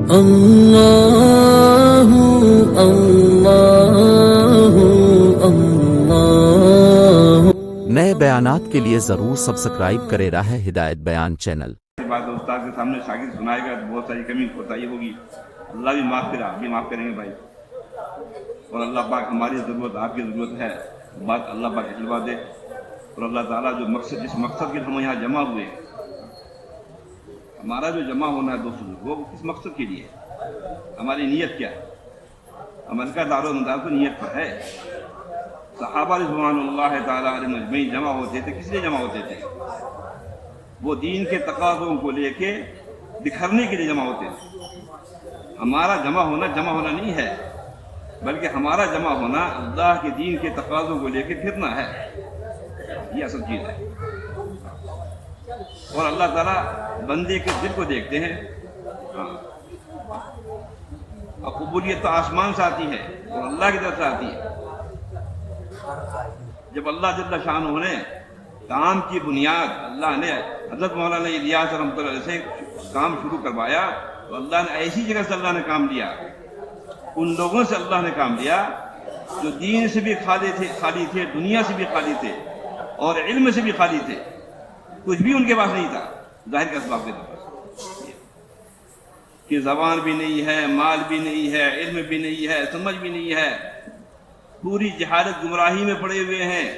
اللہ اللہ اللہ۔ نئے بیانات کے لیے ضرور سبسکرائب کرے راہ ہدایت بیان چینل۔ بات استاد کے سامنے شاگرد سنائے گا تو بہت ساری کمی کوتاہی ہوگی، اللہ بھی معاف کرے، آپ بھی معاف کریں گے بھائی۔ اور اللہ پاک ہماری ضرورت آپ کی ضرورت ہے، بات اللہ پاک علما دے۔ اور اللہ تعالیٰ جو مقصد جس مقصد کے ہم یہاں جمع ہوئے ہیں، ہمارا جو جمع ہونا ہے دوستوں وہ کس مقصد کے لیے ہے؟ ہماری نیت کیا ہے؟ عمل کا دار و مدار تو نیت پر ہے۔ صحابہ رضوان اللہ تعالیٰ علیہ مجمعین جمع ہوتے تھے، کس لیے جمع ہوتے تھے؟ وہ دین کے تقاضوں کو لے کے بکھرنے کے لیے جمع ہوتے تھے۔ ہمارا جمع ہونا نہیں ہے، بلکہ ہمارا جمع ہونا اللہ کے دین کے تقاضوں کو لے کے پھرنا ہے، یہ اصل چیز ہے۔ اور اللہ تعالیٰ بندے کے دل کو دیکھتے ہیں، اور قبولیت تو آسمان سے آتی ہے اور اللہ کی طرف سے آتی ہے۔ جب اللہ جل شانہ نے کام کی بنیاد اللہ نے حضرت مولانا الیاس رحمۃ اللہ علیہ سے کام شروع کروایا تو اللہ نے ایسی جگہ سے اللہ نے کام لیا، ان لوگوں سے اللہ نے کام لیا جو دین سے بھی خالی تھے، دنیا سے بھی خالی تھے، اور علم سے بھی خالی تھے۔ کچھ بھی ان کے پاس نہیں تھا ظاہر کے اسباب کے پاس، کہ زبان بھی نہیں ہے، مال بھی نہیں ہے، علم بھی نہیں ہے، سمجھ بھی نہیں ہے، پوری جہالت گمراہی میں پڑے ہوئے ہیں۔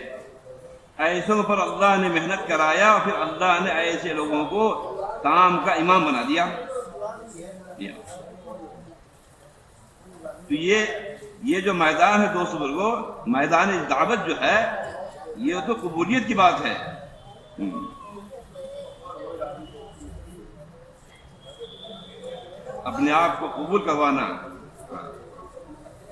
ایسوں پر اللہ نے محنت کرایا، اور پھر اللہ نے ایسے لوگوں کو کام کا امام بنا دیا۔ تو یہ جو میدان ہے دوست بزرگوں، میدان دعوت جو ہے، یہ تو قبولیت کی بات ہے۔ اپنے آپ کو قبول کروانا،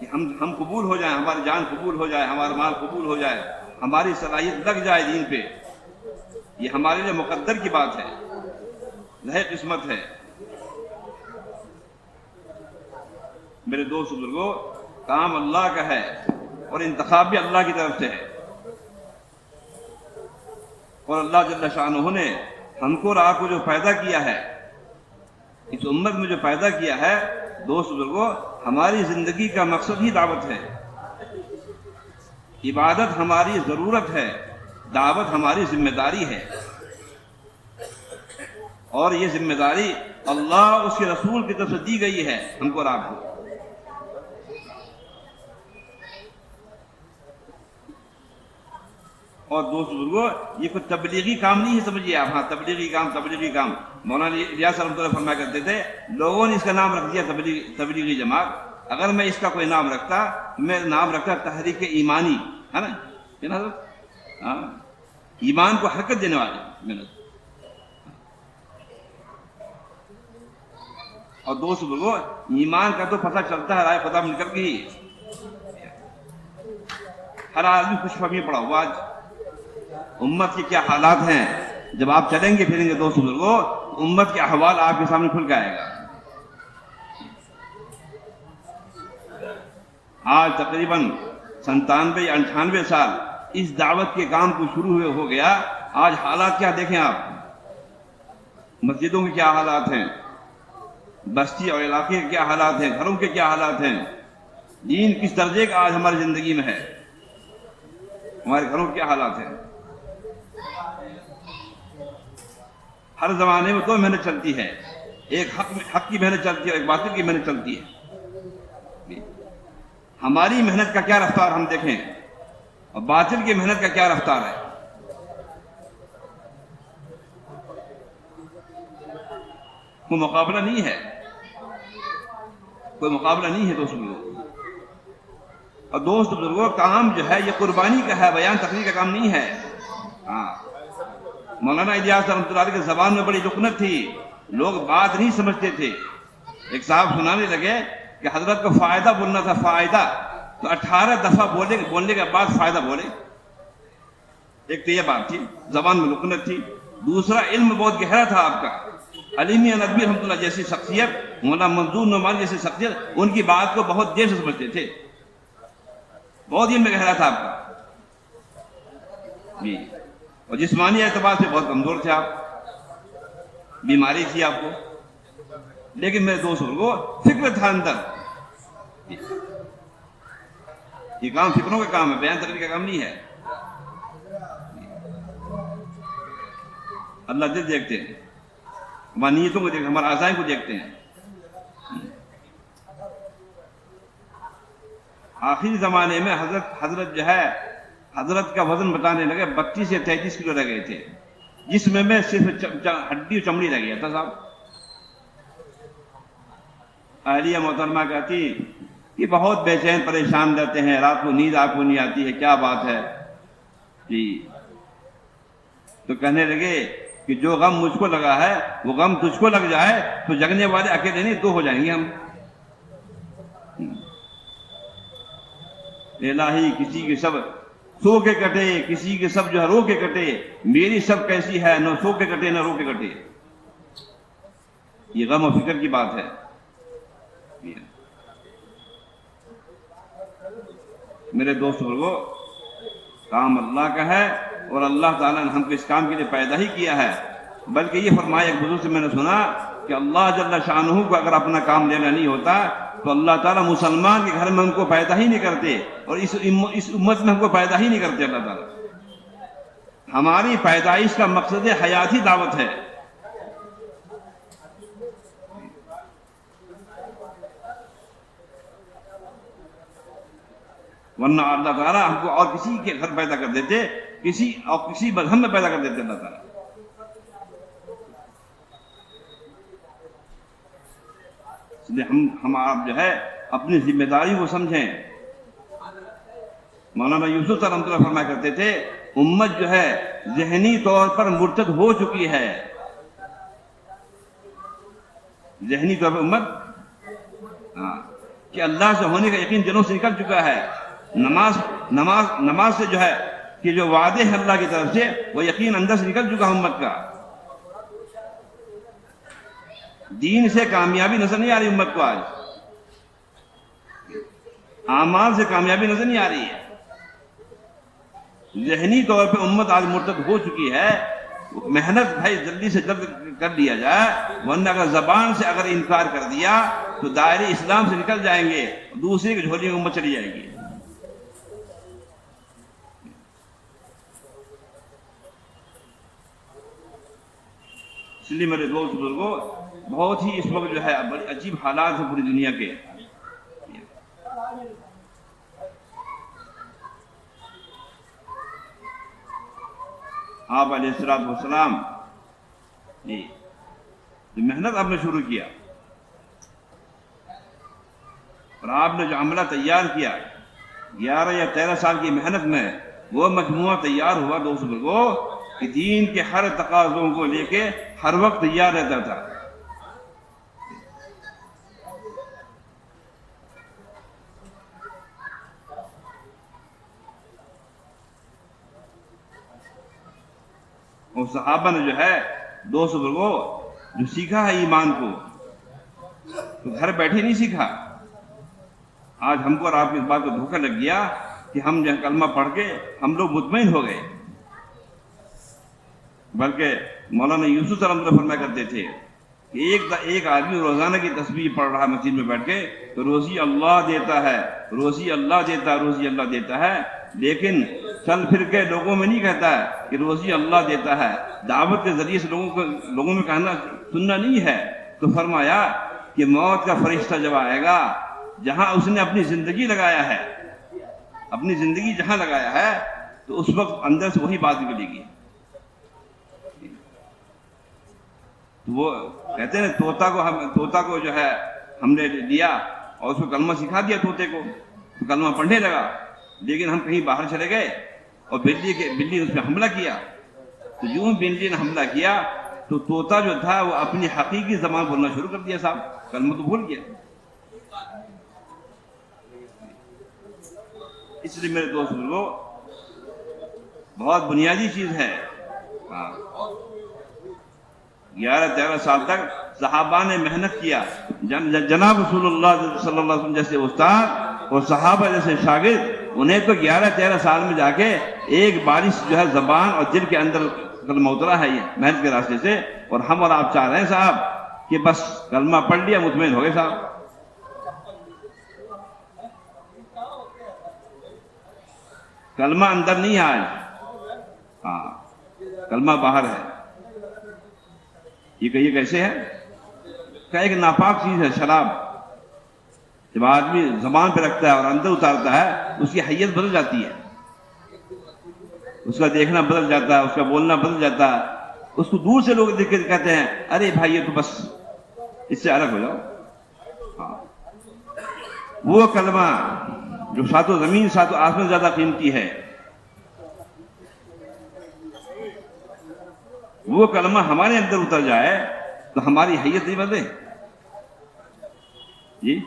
کہ ہم قبول ہو جائیں، ہماری جان قبول ہو جائے، ہمارا مال قبول ہو جائے، ہماری صلاحیت لگ جائے دین پہ، یہ ہمارے لیے مقدر کی بات ہے، لہے قسمت ہے۔ میرے دوست بزرگوں، کام اللہ کا ہے اور انتخاب بھی اللہ کی طرف سے ہے، اور اللہ جل شانہ نے ہم کو اور آپ کو جو پیدا کیا ہے، اس امت میں جو پیدا کیا ہے، دوست بزرگوں، ہماری زندگی کا مقصد ہی دعوت ہے۔ عبادت ہماری ضرورت ہے، دعوت ہماری ذمہ داری ہے، اور یہ ذمہ داری اللہ اس کے رسول کی طرف سے دی گئی ہے ہم کو اور آپ کو۔ اور دوست بزرگوں، یہ کوئی تبلیغی کام نہیں ہے، سمجھیے آپ۔ ہاں، تبلیغی کام مولانا الیاس رحمۃ اللہ فرمایا کرتے تھے، لوگوں نے اس کا نام رکھ دیا تبلیغی جماعت۔ اگر میں اس کا کوئی نام رکھتا، میں نام رکھتا تحریک ایمانی، ہے نا؟ ہاں، ایمان کو حرکت دینے والے۔ اور دوست بزرگوں، ایمان کا تو پتہ چلتا ہے رائے خدا مل کر کے ہی۔ ہر آدمی خوش فہمی پڑا ہوا آج امت کے کیا حالات ہیں۔ جب آپ چلیں گے پھریں گے دوست بزرگوں، امت کے احوال آپ کے سامنے کھل کے آئے گا۔ آج تقریباً 97 یا 98 سال اس دعوت کے کام کو شروع ہوئے ہو گیا۔ آج حالات کیا دیکھیں آپ، مسجدوں کے کیا حالات ہیں، بستی اور علاقے کے کیا حالات ہیں، گھروں کے کیا حالات ہیں، دین کس درجے کا آج ہماری زندگی میں ہے، ہمارے گھروں کے کیا حالات ہیں۔ ہر زمانے میں دو محنت چلتی ہے، ایک حق کی محنت چلتی ہے اور ایک باطل کی محنت چلتی ہے۔ ہماری محنت کا کیا رفتار ہم دیکھیں، اور باطل کی محنت کا کیا رفتار ہے۔ کوئی مقابلہ نہیں ہے، کوئی مقابلہ نہیں ہے دوست بزرگوں۔ اور دوست بزرگوں، کام جو ہے یہ قربانی کا ہے، بیان تقریر کا کام نہیں ہے۔ ہاں، مولانا الیاس رحمۃ اللہ علیہ کی زبان میں بڑی لکنت تھی، لوگ بات نہیں سمجھتے تھے۔ ایک صاحب سنانے لگے کہ حضرت کو فائدہ بولنا تھا، فائدہ، تو 18 دفعہ بولنے کے بعد فائدہ بولے۔ ایک تو یہ بات تھی، زبان میں لکنت تھی۔ دوسرا، علم بہت گہرا تھا آپ کا۔ علی میاں ندوی رحمۃ اللہ جیسی شخصیت، مولانا منظور نعمانی جیسی شخصیت، ان کی بات کو بہت دیر سے سمجھتے تھے، بہت علم گہرا تھا آپ کا جی۔ اور جسمانی اعتبار سے بہت کمزور تھے آپ، بیماری تھی آپ کو لیکن میرے دوستوں کو فکر تھا اندر. یہ کام فکروں کا کام ہے، بیان تقریر کا کام نہیں ہے. اللہ دل دیکھتے ہیں، ہماری نیتوں کو دیکھتے ہیں، ہمارے اعضاء کو دیکھتے ہیں. آخری زمانے میں حضرت جو ہے حضرت کا وزن بتانے لگے 32 سے 33 کلو رہ گئے تھے، جسم میں صرف ہڈی و چمڑی رہ گیا تھا صاحب. اہلیہ محترمہ کہتی کہ بہت بے چین پریشان رہتے ہیں، رات کو نیند آپ کو نہیں آتی ہے، کیا بات ہے جی؟ تو کہنے لگے کہ جو غم مجھ کو لگا ہے وہ غم تجھ کو لگ جائے تو جگنے والے اکیلے نہیں، دو ہو جائیں گے ہم. الہی کسی کے سب سو کے کٹے، کسی کے سب جو ہے رو کے کٹے، میری سب کیسی ہے، نہ سو کے کٹے نہ رو کے کٹے. یہ غم و فکر کی بات ہے. میرے دوست بزرگو، کام اللہ کا ہے اور اللہ تعالیٰ نے ہم کو اس کام کے لیے پیدا ہی کیا ہے. بلکہ یہ فرمایا ایک بزرگ سے میں نے سنا کہ اللہ جل شانہ کو اگر اپنا کام لینا نہیں ہوتا تو اللہ تعالیٰ مسلمان کے گھر میں ہم کو پیدا ہی نہیں کرتے، اور اس امت میں ہم کو پیدا ہی نہیں کرتے. اللہ تعالیٰ ہماری پیدائش کا مقصد حیاتی دعوت ہے. ورنہ اللہ تعالیٰ ہم کو اور کسی کے گھر پیدا کر دیتے، کسی مذہب میں پیدا کر دیتے اللہ تعالیٰ. اس لیے ہم آپ جو ہے اپنی ذمہ داری کو سمجھیں. مولانا یوسف رحمۃ اللہ فرمایا کرتے تھے امت جو ہے ذہنی طور پر مرتد ہو چکی ہے. ذہنی طور پر امت کہ اللہ سے ہونے کا یقین دلوں سے نکل چکا ہے. نماز سے جو ہے کہ جو وعدے ہیں اللہ کی طرف سے وہ یقین اندر سے نکل چکا ہے امت کا. دین سے کامیابی نظر نہیں آ رہی امت کو، آج اعمال سے کامیابی نظر نہیں آ رہی ہے. ذہنی طور پہ امت آج مرتد ہو چکی ہے. محنت بھائی جلدی سے جلد کر لیا جائے، ورنہ اگر زبان سے اگر انکار کر دیا تو دائرے اسلام سے نکل جائیں گے، دوسرے کی جھولی میں امت چلی جائے گی. اس لیے میرے دوست بزرگوں، بہت ہی اس وقت جو ہے بڑی عجیب حالات ہیں پوری دنیا کے. آپ علیہ السلام جی جو محنت آپ نے شروع کیا اور آپ نے جو عملہ تیار کیا 11 یا 13 سال کی محنت میں، وہ مجموعہ تیار ہوا دوست بزرگوں کہ دین کے ہر تقاضوں کو لے کے ہر وقت تیار رہتا تھا. اور صحابہ نے جو ہے دوست بزرگوں جو سیکھا ہے ایمان کو تو گھر بیٹھے نہیں سیکھا. آج ہم کو اور آپ کی اس بات کو دھوکہ لگ گیا کہ ہم جو کلمہ پڑھ کے ہم لوگ مطمئن ہو گئے. بلکہ مولانا یوسف رحمۃ اللہ فرمایا کرتے تھے کہ ایک آدمی روزانہ کی تسبیح پڑھ رہا ہے مسجد میں بیٹھ کے تو روزی اللہ دیتا ہے، روزی اللہ دیتا ہے، روزی اللہ دیتا ہے. لیکن چل پھر کے لوگوں میں نہیں کہتا ہے کہ روزی اللہ دیتا ہے، دعوت کے ذریعے سے لوگوں میں کہنا سننا نہیں ہے. تو فرمایا کہ موت کا فرشتہ جب آئے گا، جہاں اس نے اپنی زندگی لگایا ہے، اپنی زندگی جہاں لگایا ہے، تو اس وقت اندر سے وہی بات نکلے گی. تو وہ کہتے ہیں طوطا کو جو ہے ہم نے لیا اور اس کو کلمہ سکھا دیا طوطے کو، تو کلمہ پڑھنے لگا. لیکن ہم کہیں باہر چلے گئے اور بلی نے اس پہ حملہ کیا. تو یوں بلی نے حملہ کیا تو طوطا جو تھا وہ اپنی حقیقی زبان بولنا شروع کر دیا صاحب، کلمہ تو بھول گیا. اس لیے میرے دوست لوگوں بہت بنیادی چیز ہے. 11-13 سال تک صحابہ نے محنت کیا. جناب رسول اللہ صلی اللہ علیہ وسلم جیسے استاد اور صحابہ جیسے شاگرد، انہیں تو 11-13 سال میں جا کے ایک بارش جو ہے زبان اور دل کے اندر کلمہ اترا ہے یہ محنت کے راستے سے. اور ہم اور آپ چاہ رہے ہیں صاحب کہ بس کلمہ پڑھ لیا مطمئن ہو گئے صاحب. کلمہ اندر نہیں ہے آج. ہاں کلمہ باہر ہے. یہ کہیے کیسے ہے؟ کہ ایک ناپاک چیز ہے شراب. جب آدمی زبان پہ رکھتا ہے اور اندر اتارتا ہے اس کی حیت بدل جاتی ہے، اس کا دیکھنا بدل جاتا ہے، اس کا بولنا بدل جاتا ہے. اس کو دور سے لوگ دیکھ کے کہتے ہیں ارے بھائی یہ تو بس اس سے الگ ہو جاؤ. ہاں وہ کلمہ جو ساتوں زمین ساتوں آسمان زیادہ قیمتی ہے، وہ کلمہ ہمارے اندر اتر جائے تو ہماری حیت نہیں بدلے. جی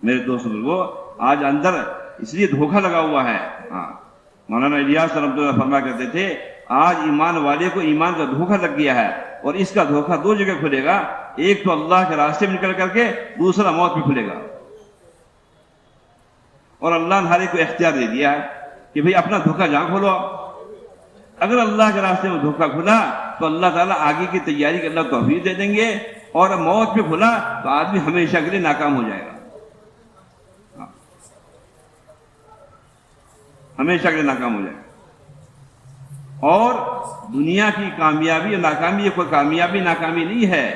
میرے دوست بزرگوں، آج اندر اس لیے دھوکہ لگا ہوا ہے. ہاں مولانا الیاس رحمۃ اللہ فرمایا کرتے تھے آج ایمان والے کو ایمان کا دھوکہ لگ گیا ہے، اور اس کا دھوکہ دو جگہ کھلے گا. ایک تو اللہ کے راستے میں نکل کر کے، دوسرا موت میں کھلے گا. اور اللہ نے ہر ایک کو اختیار دے دیا ہے کہ بھئی اپنا دھوکہ جہاں کھولو. اگر اللہ کے راستے میں دھوکہ کھلا تو اللہ تعالیٰ آگے کی تیاری کے اللہ توفیق دے دیں گے، اور موت پہ کھلا تو آدمی ہمیشہ کے لیے ناکام ہو جائے گا. ہمیشہ کے لیے ناکام ہو جائے گا. اور دنیا کی کامیابی اور ناکامی یہ کوئی کامیابی ناکامی نہیں ہے.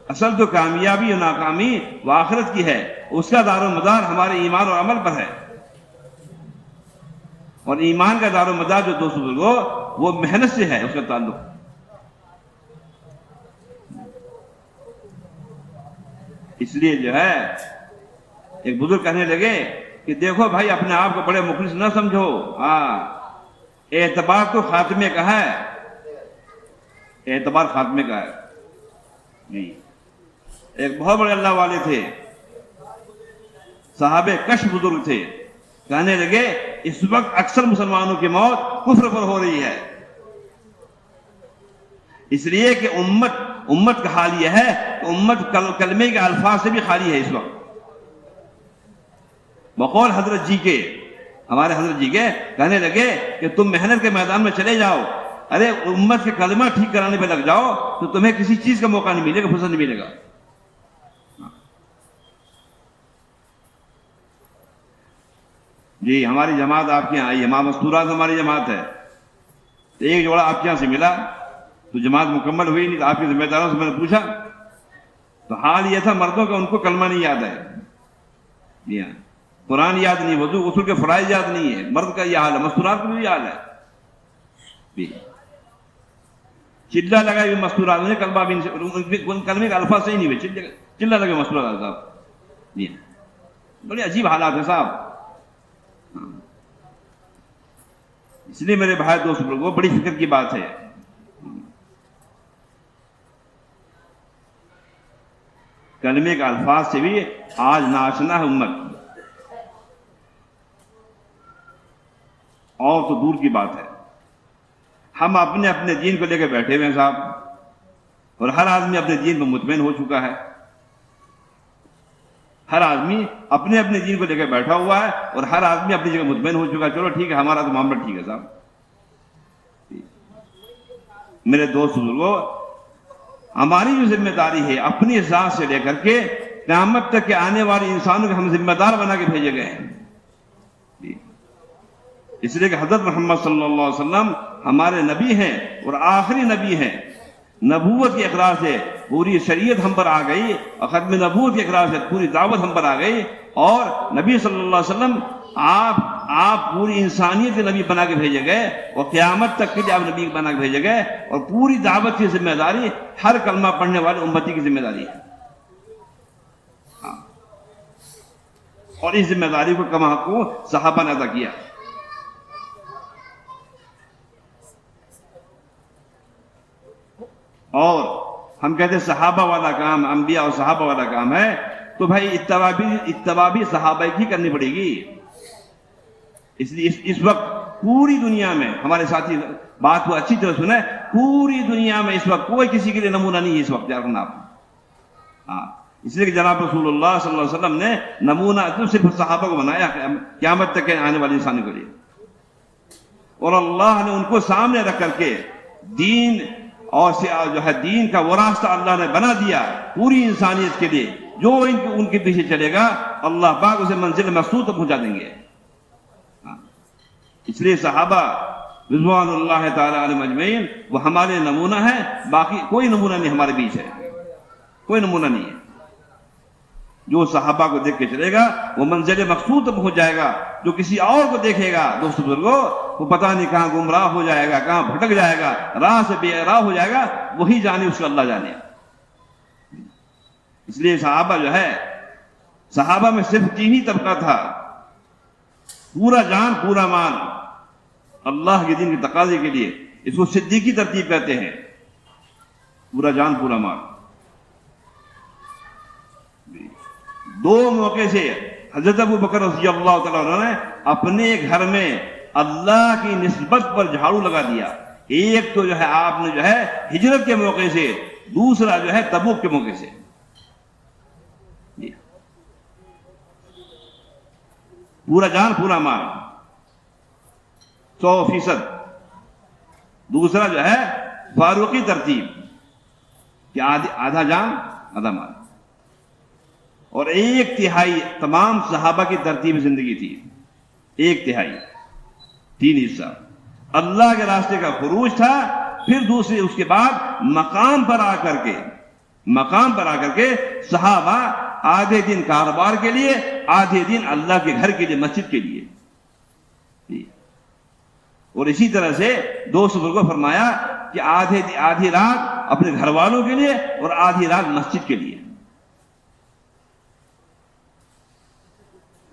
اصل تو کامیابی اور ناکامی وہ آخرت کی ہے. اس کا دار و مدار ہمارے ایمان اور عمل پر ہے. اور ایمان کا دار و مدار جو دوست بزرگوں وہ محنت سے ہے اس کا تعلق. اس لیے جو ہے ایک بزرگ کہنے لگے کہ دیکھو بھائی اپنے آپ کو بڑے مخلص نہ سمجھو. ہاں اعتبار تو خاتمے کا ہے، اعتبار خاتمے کا ہے. نہیں، ایک بہت بڑے اللہ والے تھے، صحابہ کش بزرگ تھے. کہنے لگے اس وقت اکثر مسلمانوں کی موت کفر پر ہو رہی ہے، اس لیے کہ امت کا حال یہ ہے کہ امت کلمے کے الفاظ سے بھی خالی ہے اس وقت. بقول حضرت جی کے، ہمارے حضرت جی کے کہنے لگے کہ تم محنت کے میدان میں چلے جاؤ، ارے امت کے کلمہ ٹھیک کرانے پہ لگ جاؤ تو تمہیں کسی چیز کا موقع نہیں ملے گا، فرصت نہیں ملے گا. جی ہماری جماعت آپ کے یہاں آئی ہے، ماں مستورات ہماری جماعت ہے. تو ایک جوڑا آپ کے یہاں سے ملا تو جماعت مکمل ہوئی نہیں. تو آپ کے ذمہ داروں سے میں نے پوچھا تو حال یہ تھا مردوں کا ان کو کلمہ نہیں یاد ہے. جی ہاں، قرآن یاد نہیں، وضو غسل کے فرائض یاد نہیں ہے. مرد کا یہ حال ہے، مستورات کا بھی حال ہے. چلا لگا یہ مستورات نے کلمہ بھی کلمے کا الفاظ صحیح نہیں ہوئے، چلا لگے مستورات صاحب. جی ہاں، بڑے عجیب حالات ہیں صاحب. اس لیے میرے بھائی دوست لوگوں بڑی فکر کی بات ہے. کلمے کے الفاظ سے بھی آج ناشنا ہے امت، اور تو دور کی بات ہے. ہم اپنے اپنے دین کو لے کے بیٹھے ہوئے ہیں صاحب، اور ہر آدمی اپنے دین پر مطمئن ہو چکا ہے. ہر آدمی اپنے اپنے دین کو لے کے بیٹھا ہوا ہے، اور ہر آدمی اپنی جگہ مطمئن ہو چکا ہے. چلو ٹھیک ہے، ہمارا تو معاملہ ٹھیک ہے صاحب. میرے دوست بزرگوں، ہماری جو ذمہ داری ہے اپنی ذات سے لے کر کے قیامت تک کے آنے والے انسانوں کے ہم ذمہ دار بنا کے بھیجے گئے ہیں. اس لیے کہ حضرت محمد صلی اللہ علیہ وسلم ہمارے نبی ہیں اور آخری نبی ہیں. نبوت کے اقرار سے پوری شریعت ہم پر آ گئی، اور ختم نبوت کے اقرار سے پوری دعوت ہم پر آ گئی. اور نبی صلی اللہ علیہ وسلم آپ پوری انسانیت کے نبی بنا کے بھیجے گئے، اور قیامت تک کے لیے آپ نبی بنا کے بھیجے گئے. اور پوری دعوت کی ذمہ داری ہر کلمہ پڑھنے والے امتی کی ذمہ داری ہے. اور اس ذمہ داری کو کما کو صحابہ نے ادا کیا. اور ہم کہتے ہیں صحابہ والا کام انبیاء اور صحابہ والا کام ہے، تو بھائی اتباع بھی صحابہ کی کرنی پڑے گی. اس لیے اس وقت پوری دنیا میں ہمارے ساتھی بات کو اچھی طرح سنیں، پوری دنیا میں اس وقت کوئی کسی کے لیے نمونہ نہیں ہے اس وقت. یاد رکھنا آپ. ہاں، اس لیے کہ جناب رسول اللہ صلی اللہ علیہ وسلم نے نمونہ تو صرف صحابہ کو بنایا قیامت تک آنے والی انسانوں کے لیے. اور اللہ نے ان کو سامنے رکھ کر کے دین اور جو ہے دین کا وہ راستہ اللہ نے بنا دیا پوری انسانیت کے لیے. جو ان کے پیچھے چلے گا اللہ پاک اسے منزل مقصود تک پہنچا دیں گے. اس لیے صحابہ رضوان اللہ تعالی علیہم اجمعین وہ ہمارے نمونہ ہیں. باقی کوئی نمونہ نہیں ہمارے بیچ ہے, کوئی نمونہ نہیں ہے. جو صحابہ کو دیکھ کے چلے گا وہ منزل مقصود تک پہنچ جائے گا. جو کسی اور کو دیکھے گا دوست بزرگوں وہ پتہ نہیں کہاں گمراہ ہو جائے گا, کہاں بھٹک جائے گا, راہ سے بے راہ ہو جائے گا. وہی جانے اس کو اللہ جانے. اس لیے صحابہ جو ہے, صحابہ میں صرف 3 ہی طبقہ تھا, پورا جان پورا مال اللہ کے دین کے تقاضے کے لیے. اس کو صدیقی ترتیب کہتے ہیں, پورا جان پورا مال. 2 موقع سے حضرت ابو بکر رضی اللہ تعالیٰ عنہ نے اپنے گھر میں اللہ کی نسبت پر جھاڑو لگا دیا. ایک تو جو ہے آپ نے جو ہے ہجرت کے موقع سے, دوسرا جو ہے تبوک کے موقع سے. پورا جان پورا مال 100%. دوسرا جو ہے فاروقی ترتیب کہ آدھا جان آدھا مال. اور 1/3 تمام صحابہ کی ترتیب زندگی تھی. 1/3 3 حصہ اللہ کے راستے کا خروج تھا. پھر دوسری اس کے بعد مقام پر آ کر کے صحابہ آدھے دن کاروبار کے لیے, آدھے دن اللہ کے گھر کے لیے, مسجد کے لیے. اور اسی طرح سے دوست بزرگوں فرمایا کہ آدھی رات اپنے گھر والوں کے لیے اور آدھی رات مسجد کے لیے.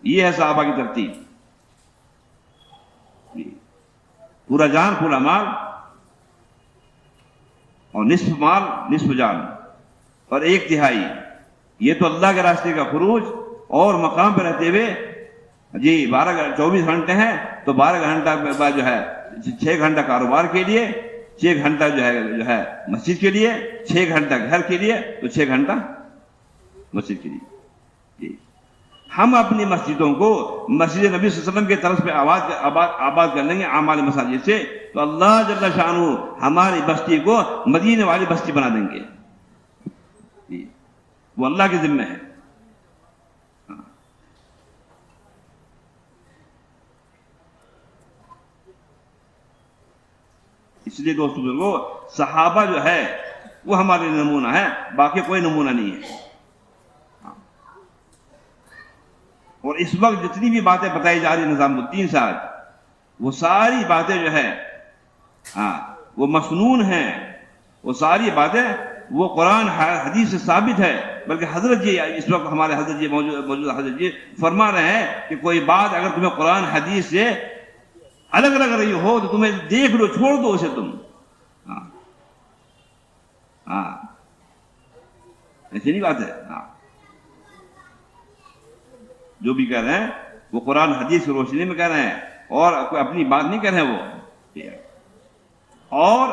یہ ہے صحابہ کی ترتیب. پورا جان پورا مال, اور نصف مال نصف جان, اور 1/3 یہ تو اللہ کے راستے کا خروج. اور مقام پہ رہتے ہوئے 24 گھنٹے ہیں تو 12 گھنٹہ بعد جو ہے 6 گھنٹہ کاروبار کے لیے, 6 گھنٹہ جو ہے مسجد کے لیے, 6 گھنٹہ گھر کے لیے, تو 6 گھنٹہ مسجد کے لیے. ہم اپنی مسجدوں کو مسجد نبی صلی اللہ علیہ وسلم کے طرف پہ آباد کر لیں گے اعمال مساجد سے, تو اللہ جل شانہ ہماری بستی کو مدینے والی بستی بنا دیں گے. وہ اللہ کے ذمہ ہے. اس لیے دوستو بزرگوں صحابہ جو ہے وہ ہمارے نمونہ ہے, باقی کوئی نمونہ نہیں ہے. اور اس وقت جتنی بھی باتیں بتائی جا رہی نظام الدین صاحب, وہ ساری باتیں جو ہے وہ مسنون ہیں. وہ ساری باتیں وہ قرآن حدیث سے ثابت ہے. بلکہ حضرت جی اس وقت ہمارے حضرت جی موجود حضرت جی فرما رہے ہیں کہ کوئی بات اگر تمہیں قرآن حدیث سے الگ لگ رہی ہو تو تمہیں دیکھ لو, چھوڑ دو اسے تم. ایسی نہیں بات ہے. جو بھی کہہ رہے ہیں وہ قرآن حدیث کی روشنی میں کہہ رہے ہیں, اور کوئی اپنی بات نہیں کہہ رہے ہیں وہ. اور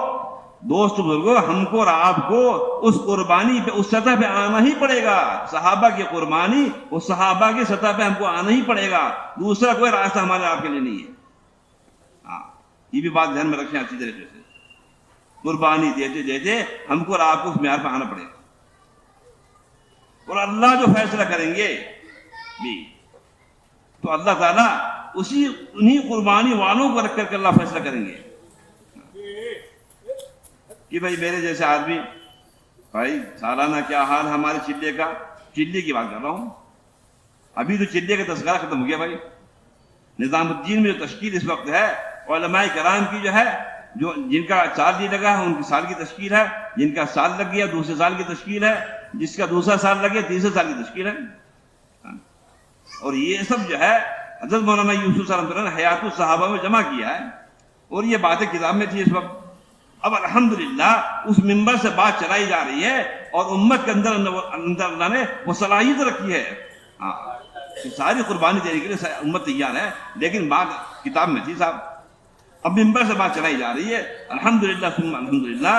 دوست بزرگوں ہم کو اور آپ کو اس قربانی پہ, اس سطح پہ آنا ہی پڑے گا. صحابہ کی قربانی اس صحابہ کی سطح پہ ہم کو آنا ہی پڑے گا. دوسرا کوئی راستہ ہمارے آپ کے لیے نہیں ہے. یہ بھی بات ذہن میں رکھیں اچھی طریقے سے. قربانی دیتے دیتے ہم کو اور آپ کو اس معیار پہ آنا پڑے گا. اور اللہ جو فیصلہ کریں گے بھی تو اللہ تعالیٰ انہی قربانی والوں کو رکھ کر کے اللہ فیصلہ کریں گے کہ بھائی میرے جیسے آدمی, بھائی سالانہ کیا حال ہمارے چلے کا. چلے کی بات کر رہا ہوں, ابھی تو چلے کا تذکرہ ختم ہو گیا. بھائی نظام الدین میں جو تشکیل اس وقت ہے علماء کرام کی جو ہے, جو جن کا سال نہیں لگا ہے ان کی سال کی تشکیل ہے, جن کا سال لگ گیا دوسرے سال کی تشکیل ہے, جس کا دوسرا سال لگ گیا تیسرے سال کی تشکیل ہے. اور یہ سب جو ہے حضرت مولانا یوسف صاحب نے حیات الصحابہ میں جمع کیا ہے, اور یہ باتیں کتاب میں تھی اس وقت. اب الحمدللہ اس منبر سے بات چلائی جا رہی ہے, اور امت کے اندر اللہ نے وہ صلاحیت رکھی ہے. ساری قربانی دینے کے لیے امت تیار ہے, لیکن بات کتاب میں تھی صاحب. اب منبر سے بات چلائی جا رہی ہے. الحمدللہ ثم الحمدللہ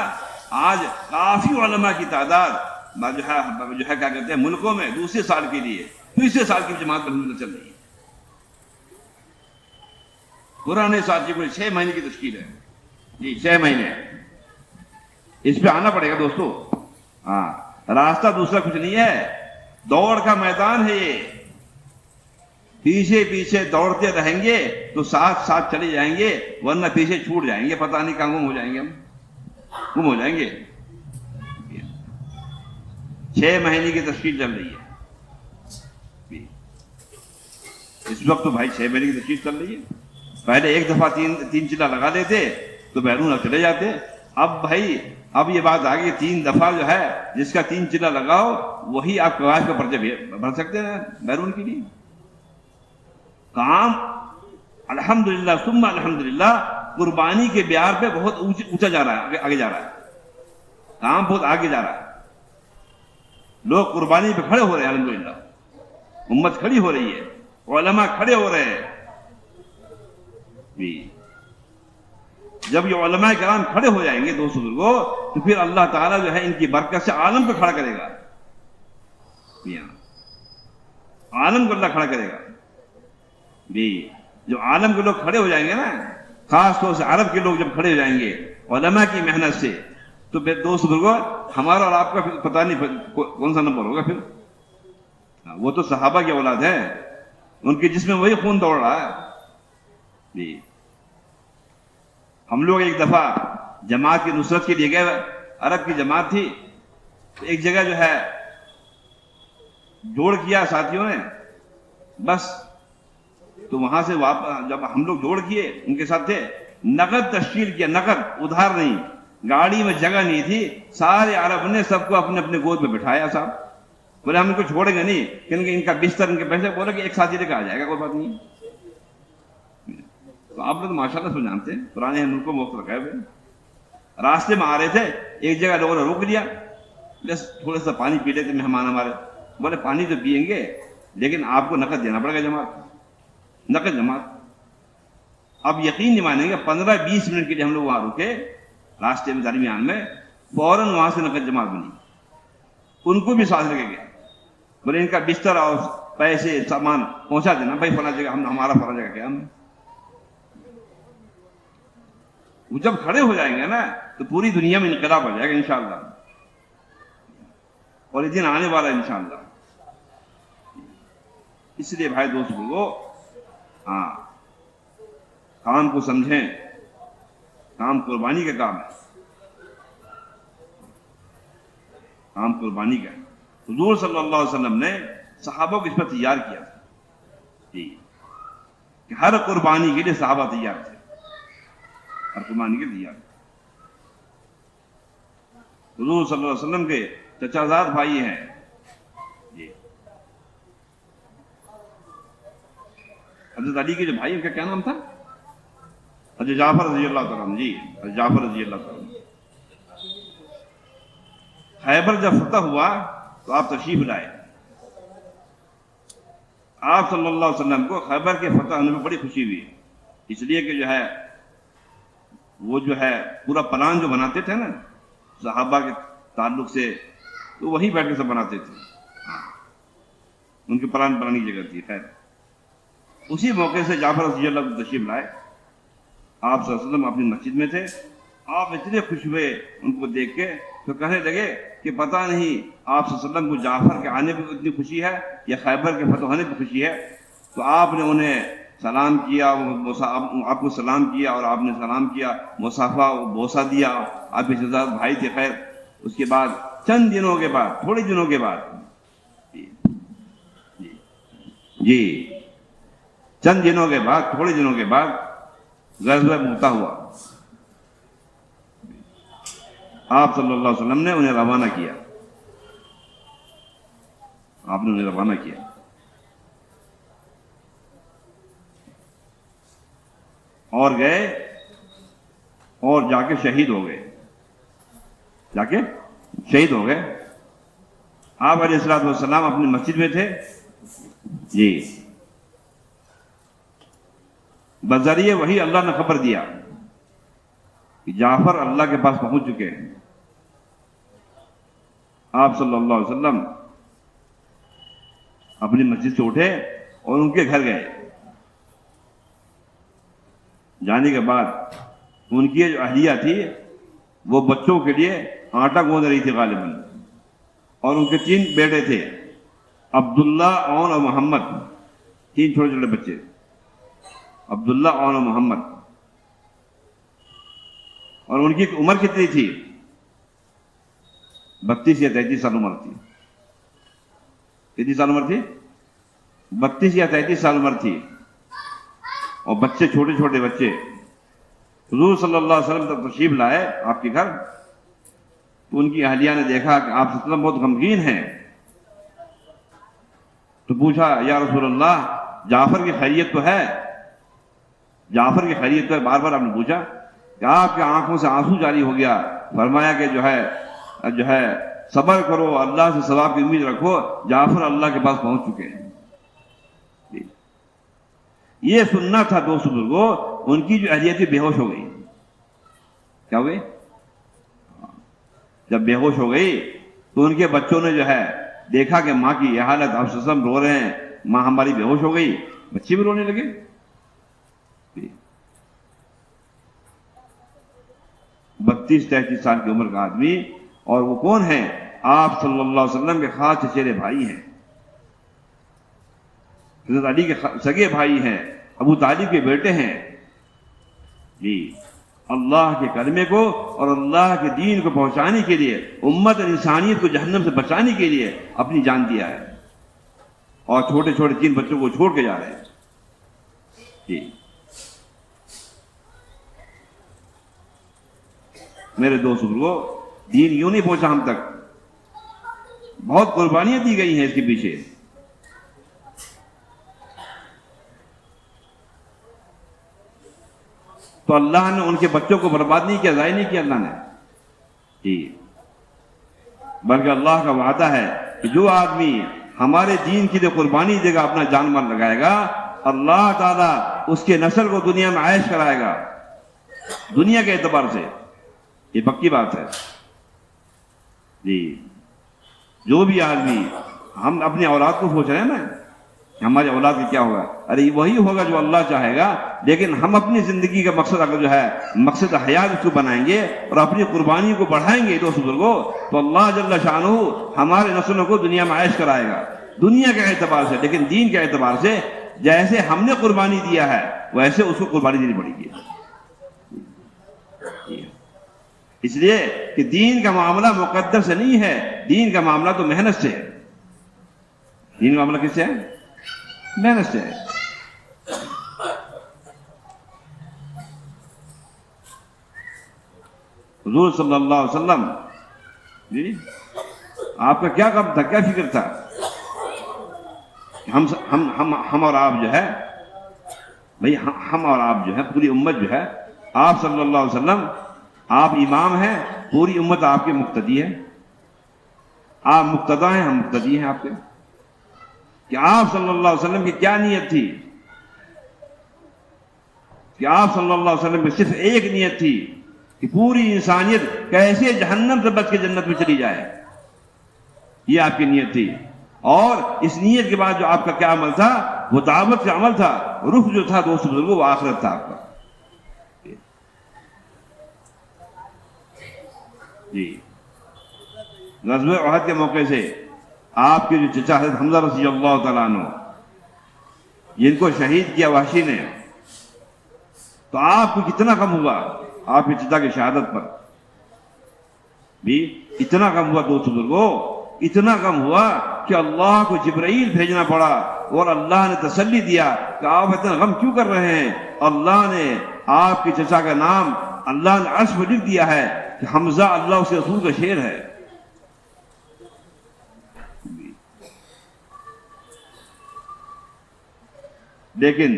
آج کافی علماء کی تعداد جو ہے کیا کہتے ہیں ملکوں میں دوسرے سال کے لیے تیسرے سال کی جماعت الحمدللہ چل رہی ہے. پرانے سال کی کوئی 6 مہینے کی تشکیل ہے. جی 6 مہینے. اس پہ آنا پڑے گا دوستو. ہاں راستہ دوسرا کچھ نہیں ہے, دوڑ کا میدان ہے یہ. پیچھے پیچھے دوڑتے رہیں گے تو ساتھ ساتھ چلے جائیں گے, ورنہ پیچھے چھوٹ جائیں گے, پتہ نہیں کہاں گم ہو جائیں گے, ہم گم ہو جائیں گے. 6 مہینے کی تشکیل چل رہی ہے اس وقت تو بھائی. 6 مہینے کی تشکیل چل رہی ہے. پہلے ایک دفعہ تین چلا لگا دیتے تو بیرون چلے جاتے. اب بھائی اب یہ بات آ گئی 3 دفعہ جو ہے جس کا 3 چلا لگاؤ وہی آپ قواعد کا پرچہ بھر سکتے ہیں بیرون کے لیے. کام الحمدللہ ثم الحمدللہ قربانی کے بیار پہ بہت اونچا جا رہا ہے, آگے جا رہا ہے. کام بہت آگے جا رہا ہے. لوگ قربانی پہ کھڑے ہو رہے ہیں الحمدللہ. امت کھڑی ہو رہی ہے, علماء کھڑے ہو رہے ہیں. جب یہ علماء کرام کھڑے ہو جائیں گے دوستو بزرگوں, تو پھر اللہ تعالیٰ جو ہے ان کی برکت سے عالم کو کھڑا کرے گا. عالم کو اللہ کھڑا کرے گا. جو عالم کے لوگ کھڑے ہو جائیں گے نا, خاص طور سے عرب کے لوگ جب کھڑے ہو جائیں گے علماء کی محنت سے, تو پھر دوست بزرگوں ہمارا اور آپ کا پھر پتہ نہیں کون سا نمبر ہوگا. پھر وہ تو صحابہ کی اولاد ہے, ان کے جسم میں وہی خون دوڑ رہا ہے. ہم لوگ ایک دفعہ جماعت کی نصرت کے لیے گئے, عرب کی جماعت تھی, تو ایک جگہ جو ہے جوڑ کیا ساتھیوں نے بس. تو وہاں سے واپس جب ہم لوگ جوڑ کیے ان کے ساتھ تھے, نقد تشکیل کیا, نقد, ادھار نہیں. گاڑی میں جگہ نہیں تھی, سارے عرب نے سب کو اپنے اپنے گود میں بٹھایا. صاحب بولے ہم ان کو چھوڑیں گے نہیں, کہ ان کا بستر ان کے پیسے, بولے کہ ایک ساتھی لے کے آ جائے گا, کوئی بات نہیں. تو آپ لوگ ماشاء اللہ سب جانتے ہیں, پرانے ملکوں میں وقت لگائے ہوئے. راستے میں آ رہے تھے, ایک جگہ لوگوں نے روک لیا, بس تھوڑا سا پانی پی لیتے مہمان ہمارے. بولے پانی تو پئیں گے لیکن آپ کو نقد دینا پڑے گا جماعت, نقد جماعت. اب یقین نہیں مانیں گے, 15-20 منٹ کے لیے ہم لوگ وہاں رکے راستے میں درمیان میں, فوراً وہاں سے نقد جماعت بنی. ان کو بھی ساتھ لگے گئے, بولے ان کا بستر اور پیسے سامان پہنچا دینا بھائی فلاں جگہ, ہمارا فلاں جگہ کیا. ہم وہ جب کھڑے ہو جائیں گے نا تو پوری دنیا میں انقلاب ہو جائے گا انشاءاللہ, اور یہ دن آنے والا ہے انشاءاللہ. اس لیے بھائی دوست بولو, ہاں کام کو سمجھیں, کام قربانی کا کام ہے, کام قربانی کا ہے. حضور صلی اللہ علیہ وسلم نے صحابہ کو اس پر تیار کیا کہ ہر قربانی کے لیے صحابہ تیار تھے, ہر قربانی کے لیے تیار. حضور صلی اللہ علیہ وسلم کے چچا زاد بھائی ہیں حضرت علی کے جو بھائی, ان کا کیا نام تھا؟ حضرت جعفر رضی اللہ تعالیٰ عنہ. جی حضرت جعفر رضی اللہ تعالیٰ عنہ. خیبر جب فتح ہوا تو آپ تشریف لائے. آپ صلی اللہ علیہ وسلم کو خیبر کے فتح ہونے میں بڑی خوشی ہوئی, اس لیے کہ جو ہے وہ جو ہے پورا پلان جو بناتے تھے نا صحابہ کے تعلق سے, تو وہی بیٹھ کے سب بناتے تھے. ان کے پلان بنانے کی جگہ تھی. خیر اسی موقع سے جعفر رضی اللہ کو تشریف لائے. آپ صلی اللہ علیہ وسلم اپنی مسجد میں تھے. آپ اتنے خوش ہوئے ان کو دیکھ کے, تو کہنے لگے کہ پتہ نہیں آپ صلی اللہ علیہ وسلم کو جعفر کے آنے پہ اتنی خوشی ہے یا خیبر کے فتح ہونے پہ خوشی ہے. تو آپ نے انہیں سلام کیا, آپ کو سلام کیا اور آپ نے سلام کیا, مصافحہ بوسہ دیا. آپ کے جزاد بھائی تھے. خیر اس کے بعد چند دنوں کے بعد, تھوڑے دنوں کے بعد, جی چند دنوں کے بعد, تھوڑے دنوں کے بعد غزوہ مؤتہ ہوا. آپ صلی اللہ علیہ وسلم نے انہیں روانہ کیا. آپ نے انہیں روانہ کیا. اور گئے اور جا کے شہید ہو گئے. جا کے شہید ہو گئے. آپ علیہ الصلوۃ والسلام اپنی مسجد میں تھے. جی بذریعے وہی اللہ نے خبر دیا کہ جعفر اللہ کے پاس پہنچ چکے ہیں. آپ صلی اللہ علیہ وسلم اپنی مسجد سے اٹھے اور ان کے گھر گئے. جانے کے بعد ان کی جو اہلیہ تھی وہ بچوں کے لیے آٹا گوندھ رہی تھی غالباً، اور ان کے 3 بیٹے تھے، عبداللہ، اون اور محمد، 3 چھوٹے چھوٹے بچے، عبداللہ، اون اور محمد. اور ان کی عمر کتنی تھی؟ 32 یا 33 سال عمر تھی. کتنی سال عمر تھی؟ 32 یا 33 سال عمر تھی. اور بچے چھوٹے چھوٹے بچے. حضور صلی اللہ علیہ وسلم تک تشریف لائے آپ کے گھر، تو ان کی اہلیہ نے دیکھا کہ آپ صلی اللہ علیہ وسلم بہت غمگین ہیں، تو پوچھا یا رسول اللہ جعفر کی خیریت تو ہے؟ جعفر کی خیریت تو ہے؟ بار بار آپ نے پوچھا کہ آپ کی آنکھوں سے آنسو جاری ہو گیا. فرمایا کہ جو ہے صبر کرو، اللہ سے ثواب کی امید رکھو، جعفر اللہ کے پاس پہنچ چکے ہیں. یہ سننا تھا دوست بزرگوں. ان کی جو اہلیہ تھی بے ہوش ہو گئی. کیا ہوئی؟ جب بے ہوش ہو گئی تو ان کے بچوں نے جو ہے دیکھا کہ ماں کی یہ حالت، آپ وسلم رو رہے ہیں، ماں ہماری بے ہوش ہو گئی، بچے بھی رونے لگے. 32-33 سال کی عمر کا آدمی، اور وہ کون ہے؟ آپ صلی اللہ علیہ وسلم کے خاص چچیرے بھائی ہیں، حضرت علی کے سگے بھائی ہیں، ابو طالب کے بیٹے ہیں. جی، اللہ کے کلمے کو اور اللہ کے دین کو پہنچانے کے لیے، امت اور انسانیت کو جہنم سے بچانے کے لیے اپنی جان دیا ہے، اور چھوٹے چھوٹے 3 بچوں کو چھوڑ کے جا رہے ہیں. جی میرے دوست بزرگوں، دین یوں نہیں پہنچا ہم تک، بہت قربانیاں دی گئی ہیں اس کے پیچھے. تو اللہ نے ان کے بچوں کو برباد نہیں کیا، ضائع نہیں کیا اللہ نے. جی، بلکہ اللہ کا وعدہ ہے کہ جو آدمی ہمارے دین کے لیے قربانی دے گا، اپنا جان مال لگائے گا، اللہ تعالیٰ اس کے نسل کو دنیا میں عائش کرائے گا. دنیا کے اعتبار سے یہ پکی بات ہے. جی، جو بھی آدمی، ہم اپنی اولاد کو سوچ رہے ہیں نا ہماری اولاد کا کیا ہوگا، ارے وہی ہوگا جو اللہ چاہے گا. لیکن ہم اپنی زندگی کا مقصد اگر جو ہے مقصد حیات اس کو بنائیں گے اور اپنی قربانی کو بڑھائیں گے دوست بزرگوں، تو اللہ جل شانہ ہمارے نسلوں کو دنیا میں عائش کرائے گا، دنیا کے اعتبار سے. لیکن دین کے اعتبار سے جیسے ہم نے قربانی دیا ہے ویسے اس کو قربانی دینی پڑے گی. اس لیے کہ دین کا معاملہ مقدر سے نہیں ہے، دین کا معاملہ تو محنت سے ہے. دین کا معاملہ کس سے ہے؟ محنت سے ہے. حضور صلی اللہ علیہ وسلم، جی آپ کا کیا کام تھا، کیا فکر تھا؟ ہم اور آپ جو ہے بھئی، ہم اور آپ جو ہے، پوری امت جو ہے، آپ صلی اللہ علیہ وسلم آپ امام ہیں، پوری امت آپ کے مقتدی ہے. آپ مقتدا ہیں، ہم مقتدی ہیں آپ کے. کہ آپ صلی اللہ علیہ وسلم کی کیا نیت تھی؟ کہ آپ صلی اللہ علیہ وسلم کی صرف ایک نیت تھی کہ پوری انسانیت کیسے جہنم سے بچ کے جنت میں چلی جائے. یہ آپ کی نیت تھی. اور اس نیت کے بعد جو آپ کا کیا عمل تھا، وہ دعوت کا عمل تھا. رخ جو تھا دوست بزرگوں، وہ آخرت تھا آپ کا. جی، غزوہ احد کے موقع سے آپ کے جو چچا حضرت حمزہ رضی اللہ تعالیٰ عنہ، جن کو شہید کیا وحشی نے، تو آپ کو کتنا غم ہوا آپ کے چچا کی شہادت پر. بھی اتنا غم ہوا دوست بزرگوں، اتنا غم ہوا کہ اللہ کو جبرائیل بھیجنا پڑا، اور اللہ نے تسلی دیا کہ آپ اتنا غم کیوں کر رہے ہیں. اللہ نے آپ کے چچا کا نام اللہ نے عرش پر لکھ دیا ہے کہ حمزہ اللہ اس کے رسول کا شعر ہے. لیکن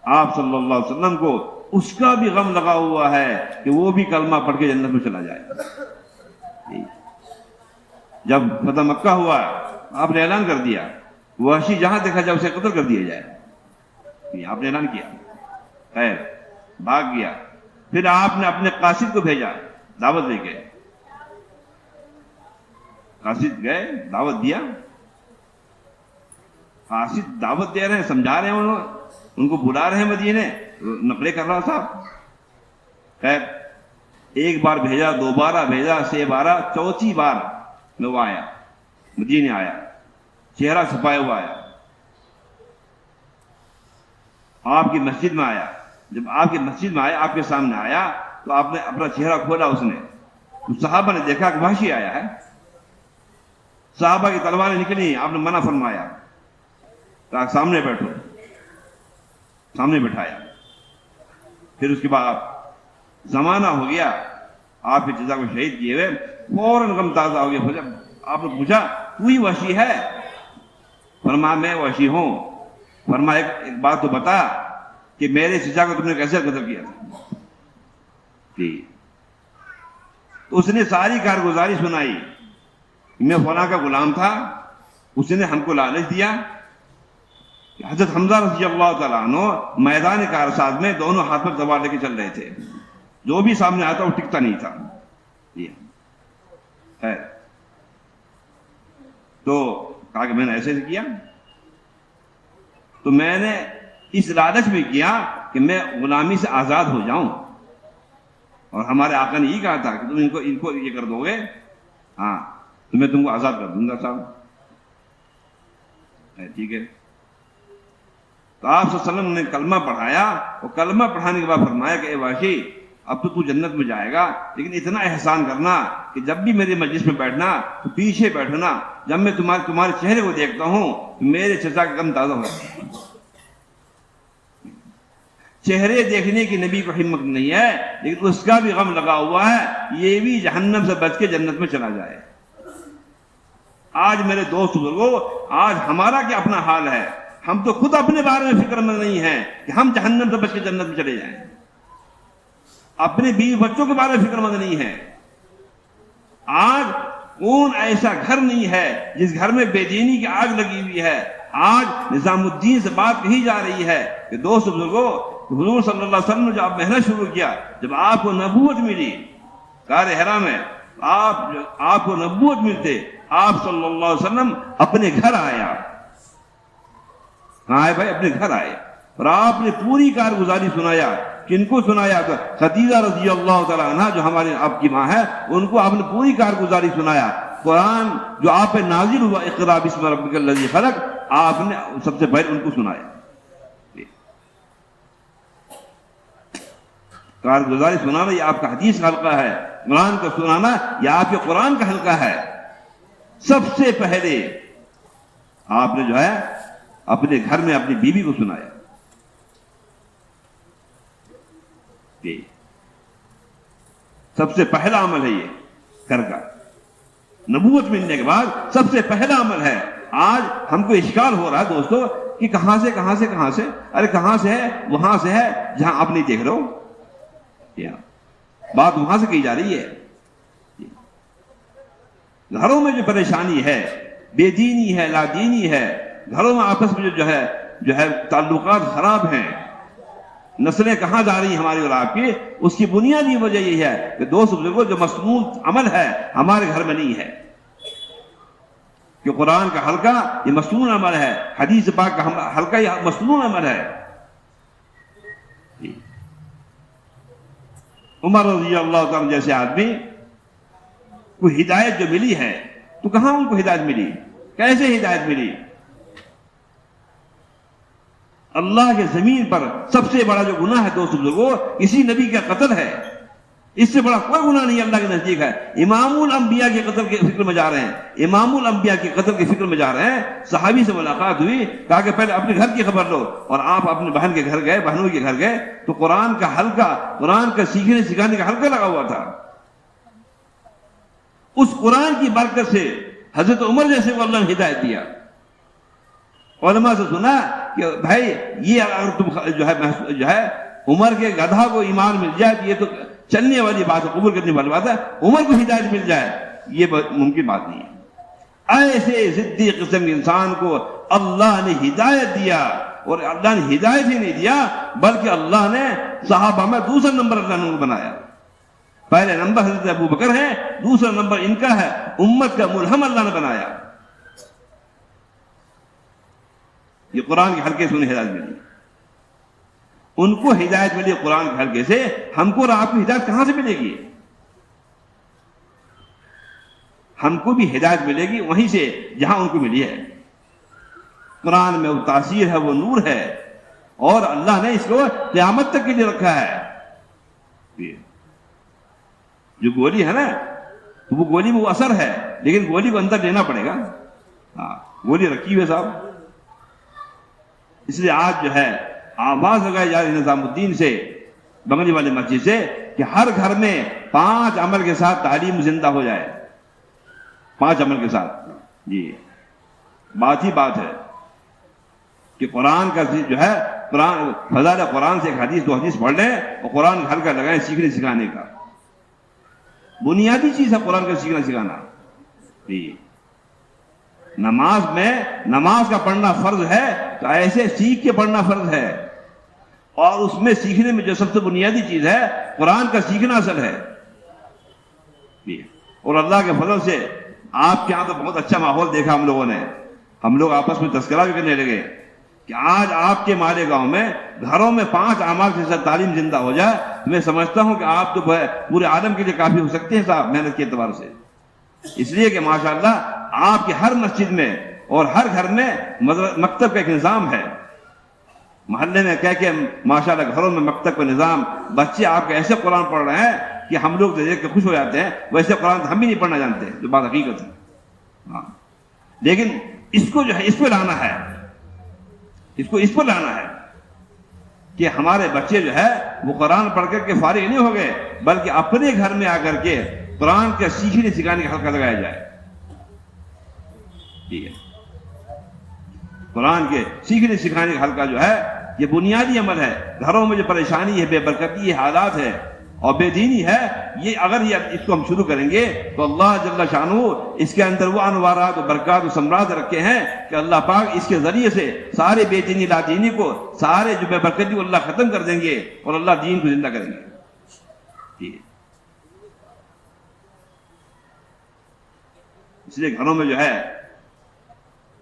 آپ صلی اللہ علیہ وسلم کو اس کا بھی غم لگا ہوا ہے کہ وہ بھی کلمہ پڑھ کے جنت میں چلا جائے. جب فتح مکہ ہوا، آپ نے اعلان کر دیا، وحشی جہاں دیکھا جائے اسے قتل کر دیا جائے. آپ نے اعلان کیا، خیر بھاگ گیا. پھر آپ نے اپنے قاصد کو بھیجا دعوت دے کے. قاصد گئے، دعوت دیا. قاصد دعوت دے رہے ہیں، سمجھا رہے ہیں، ان کو بلا رہے ہیں مدینے، نقلے کر رہا صاحب. خیر ایک بار بھیجا، دوبارہ بھیجا، 6 بار، چوتھی بار میں وہ آیا، مدینے آیا، چہرہ چھپایا ہوا آیا، آپ کی مسجد میں آیا۔ جب آپ کی مسجد میں آیا، آپ کے سامنے آیا تو آپ نے اپنا چہرہ کھولا، اس نے، تو صحابہ نے دیکھا کہ وحشی آیا ہے، صحابہ کی تلواریں نکلی، آپ نے منع فرمایا، کہا سامنے بیٹھو، سامنے بٹھایا۔ پھر اس کے بعد زمانہ ہو گیا، آپ کی جزا کو شہید کیے ہوئے، فوراً غم تازہ ہو گیا۔ آپ نے پوچھا تو ہی وحشی ہے؟ فرمایا میں وحشی ہوں۔ فرمایا ایک بات تو بتا کہ میرے چچا کو تم نے کیسے قتل کیا تھا؟ جی، تو اس نے ساری کارگزاری سنائی، میں فلاں کا غلام تھا، اس نے ہم کو لالچ دیا۔ حضرت حمزہ رضی اللہ تعالیٰ عنہ میدان کارساز میں دونوں ہاتھ پر تلوار لے کے چل رہے تھے، جو بھی سامنے آتا وہ ٹکتا نہیں تھا۔ ہے تو کہا کہ میں نے ایسے کیا، تو میں نے اس لالچ میں کیا کہ میں غلامی سے آزاد ہو جاؤں، اور ہمارے آقا نے یہ کہا تھا کہ تم ان کو یہ کر دو گے، ہاں تو میں تم کو آزاد کر دوں گا صاحب۔ ٹھیک ہے، تو آپ صلی اللہ علیہ وسلم نے کلمہ پڑھایا، اور کلمہ پڑھانے کے بعد فرمایا کہ اے وحشی، اب تو جنت میں جائے گا، لیکن اتنا احسان کرنا کہ جب بھی میرے مجلس میں بیٹھنا تو پیچھے بیٹھنا، جب میں تمہارے چہرے کو دیکھتا ہوں تو میرے چچا کا غم تازہ ہوتا ہے۔ چہرے دیکھنے کی نبی کو ہمت نہیں ہے، لیکن اس کا بھی غم لگا ہوا ہے، یہ بھی جہنم سے بچ کے جنت میں چلا جائے۔ آج میرے دوست بزرگوں، آج ہمارا کیا اپنا حال ہے؟ ہم تو خود اپنے بارے میں فکر مند نہیں ہیں کہ ہم جہنم سے بچ کے جنت میں چلے جائیں، اپنے بیوی بچوں کے بارے میں فکر مند نہیں ہیں۔ آج کون ایسا گھر نہیں ہے جس گھر میں بے دینی کی آگ لگی ہوئی ہے؟ آج نظام الدین سے بات کہی جا رہی ہے کہ دوست بزرگوں، حضور صلی اللہ علیہ وسلم نے جب محنت شروع کیا، جب آپ کو نبوت ملی، غار حرا میں آپ کو نبوت ملتے، آپ صلی اللہ علیہ وسلم اپنے گھر آیا، ہاں بھائی اپنے گھر آئے، اور آپ نے پوری کارگزاری سنایا۔ کن کو سنایا؟ تو خدیجہ رضی اللہ تعالیٰ عنہ جو ہمارے آپ کی ماں ہے، ان کو آپ نے پوری کارگزاری سنایا۔ قرآن جو آپ پہ نازل ہوا، اقرا بسم ربک الذی خلق، آپ نے سب سے پہلے ان کو سنایا۔ کارگزاری سنانا یہ آپ کا حدیث کا حلقہ ہے، قرآن کا سنانا یہ آپ کے قرآن کا حلقہ ہے۔ سب سے پہلے آپ نے جو ہے اپنے گھر میں اپنی بیوی کو سنایا۔ سب سے پہلا عمل ہے یہ گھر کا، نبوت ملنے کے بعد سب سے پہلا عمل ہے۔ آج ہم کو اشکال ہو رہا ہے دوستو کہ کہاں سے ارے کہاں سے ہے؟ وہاں سے ہے جہاں آپ نہیں دیکھ رہے ہو، بات وہاں سے کہی جا رہی ہے۔ گھروں میں جو پریشانی ہے، بے دینی ہے، لا دینی ہے، گھروں میں آپس میں جو ہے تعلقات خراب ہیں، نسلیں کہاں جا رہی ہیں ہماری اور آپ کی، اس کی بنیادی وجہ یہ ہے کہ دوست بزرگوں جو مسنون عمل ہے ہمارے گھر میں نہیں ہے، کہ قرآن کا حلقہ یہ مسنون عمل ہے، حدیث پاک کا حلقہ یہ مسنون عمل ہے۔ عمر رضی اللہ تعالیٰ جیسے آدمی کو ہدایت جو ملی ہے، تو کہاں ان کو ہدایت ملی؟ کیسے ہدایت ملی؟ اللہ کے زمین پر سب سے بڑا جو گناہ ہے دوست بزرگوں، کسی نبی کا قتل ہے، اس سے بڑا کوئی گناہ نہیں اللہ کے نزدیک ہے۔ امام الانبیاء کے قتل کے فکر میں جا رہے ہیں، امام الانبیاء کے قتل کے فکر میں جا رہے ہیں۔ صحابی سے ملاقات ہوئی، کہا کہ پہلے اپنے گھر کی خبر لو، اور آپ اپنے بہن کے گھر گئے، بہنوں کے گھر گئے تو قرآن کا حلقہ، قرآن کا سیکھنے سکھانے کا حلقہ لگا ہوا تھا۔ اس قرآن کی برکت سے حضرت عمر جیسے کو اللہ نے ہدایت دیا۔ علماء سے سنا کہ بھائی یہ اگر تم جو ہے عمر کے گدھا کو ایمان مل جائے تو یہ تو چلنے والی بات ہے، قبول کرنے والی بات ہے، عمر کو ہدایت مل جائے یہ ممکن بات نہیں ہے۔ ایسے ضدی قسم کے انسان کو اللہ نے ہدایت دیا، اور اللہ نے ہدایت ہی نہیں دیا بلکہ اللہ نے صحابہ میں دوسرا نمبر اللہ نے بنایا۔ پہلے نمبر حضرت ابو بکر ہے، دوسرا نمبر ان کا ہے، امت کا ملہم اللہ نے بنایا۔ یہ قرآن کے حلقے سے انہیں ہدایت ملی، ان کو ہدایت ملی قرآن کے حلقے سے، ہم کو اور آپ کو ہدایت کہاں سے ملے گی؟ ہم کو بھی ہدایت ملے گی وہیں سے جہاں ان کو ملی ہے. قرآن میں وہ تاثیر ہے، وہ نور ہے، اور اللہ نے اس کو قیامت تک کے لیے رکھا ہے. جو گولی ہے نا، تو وہ گولی میں وہ اثر ہے، لیکن گولی کو اندر لینا پڑے گا. ہاں، گولی رکھی ہوئی ہے صاحب. اس لیے آج جو ہے آواز لگائی جا رہی ہے نظام الدین سے، بنگلی والے مسجد سے، کہ ہر گھر میں 5 عمل کے ساتھ تعلیم زندہ ہو جائے. 5 عمل کے ساتھ. جی بات ہی بات ہے کہ قرآن کا جو ہے، قرآن فضائل قرآن سے ایک حدیث 2 حدیث پڑھ لیں اور قرآن گھر کا لگائیں سیکھنے سکھانے کا. بنیادی چیز ہے قرآن کا سیکھنا سکھانا. جی نماز میں، نماز کا پڑھنا فرض ہے تو ایسے سیکھ کے پڑھنا فرض ہے، اور اس میں سیکھنے میں جو سب سے بنیادی چیز ہے قرآن کا سیکھنا اصل ہے. اور اللہ کے فضل سے آپ کے یہاں تو بہت اچھا ماحول دیکھا ہم لوگوں نے. ہم لوگ آپس میں تذکرہ بھی کرنے لگے کہ آج آپ کے مالیگاؤں میں گھروں میں 5 اعمال کے ساتھ تعلیم زندہ ہو جائے. میں سمجھتا ہوں کہ آپ تو پورے عالم کے لیے کافی ہو سکتے ہیں صاحب، محنت کے اعتبار سے. اس لیے کہ ماشاءاللہ آپ کے ہر مسجد میں اور ہر گھر میں مکتب کا ایک نظام ہے. محلے میں کہہ کے ماشاءاللہ گھروں میں مکتب کا نظام، بچے آپ کے ایسے قرآن پڑھ رہے ہیں کہ ہم لوگ دیکھ کے خوش ہو جاتے ہیں. ویسے قرآن ہم بھی نہیں پڑھنا جانتے، جو بات حقیقت ہے. ہاں، لیکن اس کو جو ہے اس پہ لانا ہے، اس پر لانا ہے کہ ہمارے بچے جو ہے وہ قرآن پڑھ کر کے فارغ نہیں ہو گئے، بلکہ اپنے گھر میں آ کر کے قرآن کا سیکھنے سکھانے کا حلقہ لگایا جائے. ٹھیک ہے، قرآن کے سیکھنے سکھانے کا حلقہ جو ہے یہ بنیادی عمل ہے. گھروں میں جو پریشانی ہے، بے برکتی ہے، حالات ہے اور بے دینی ہے، یہ اگر اس کو ہم شروع کریں گے تو اللہ جل شانہ اس کے اندر وہ انوارات و برکات و ثمرات رکھے ہیں کہ اللہ پاک اس کے ذریعے سے سارے بے دینی لا دینی کو، سارے جو بے برکتی کو اللہ ختم کر دیں گے اور اللہ دین کو زندہ کریں گے. اس لیے گھروں میں جو ہے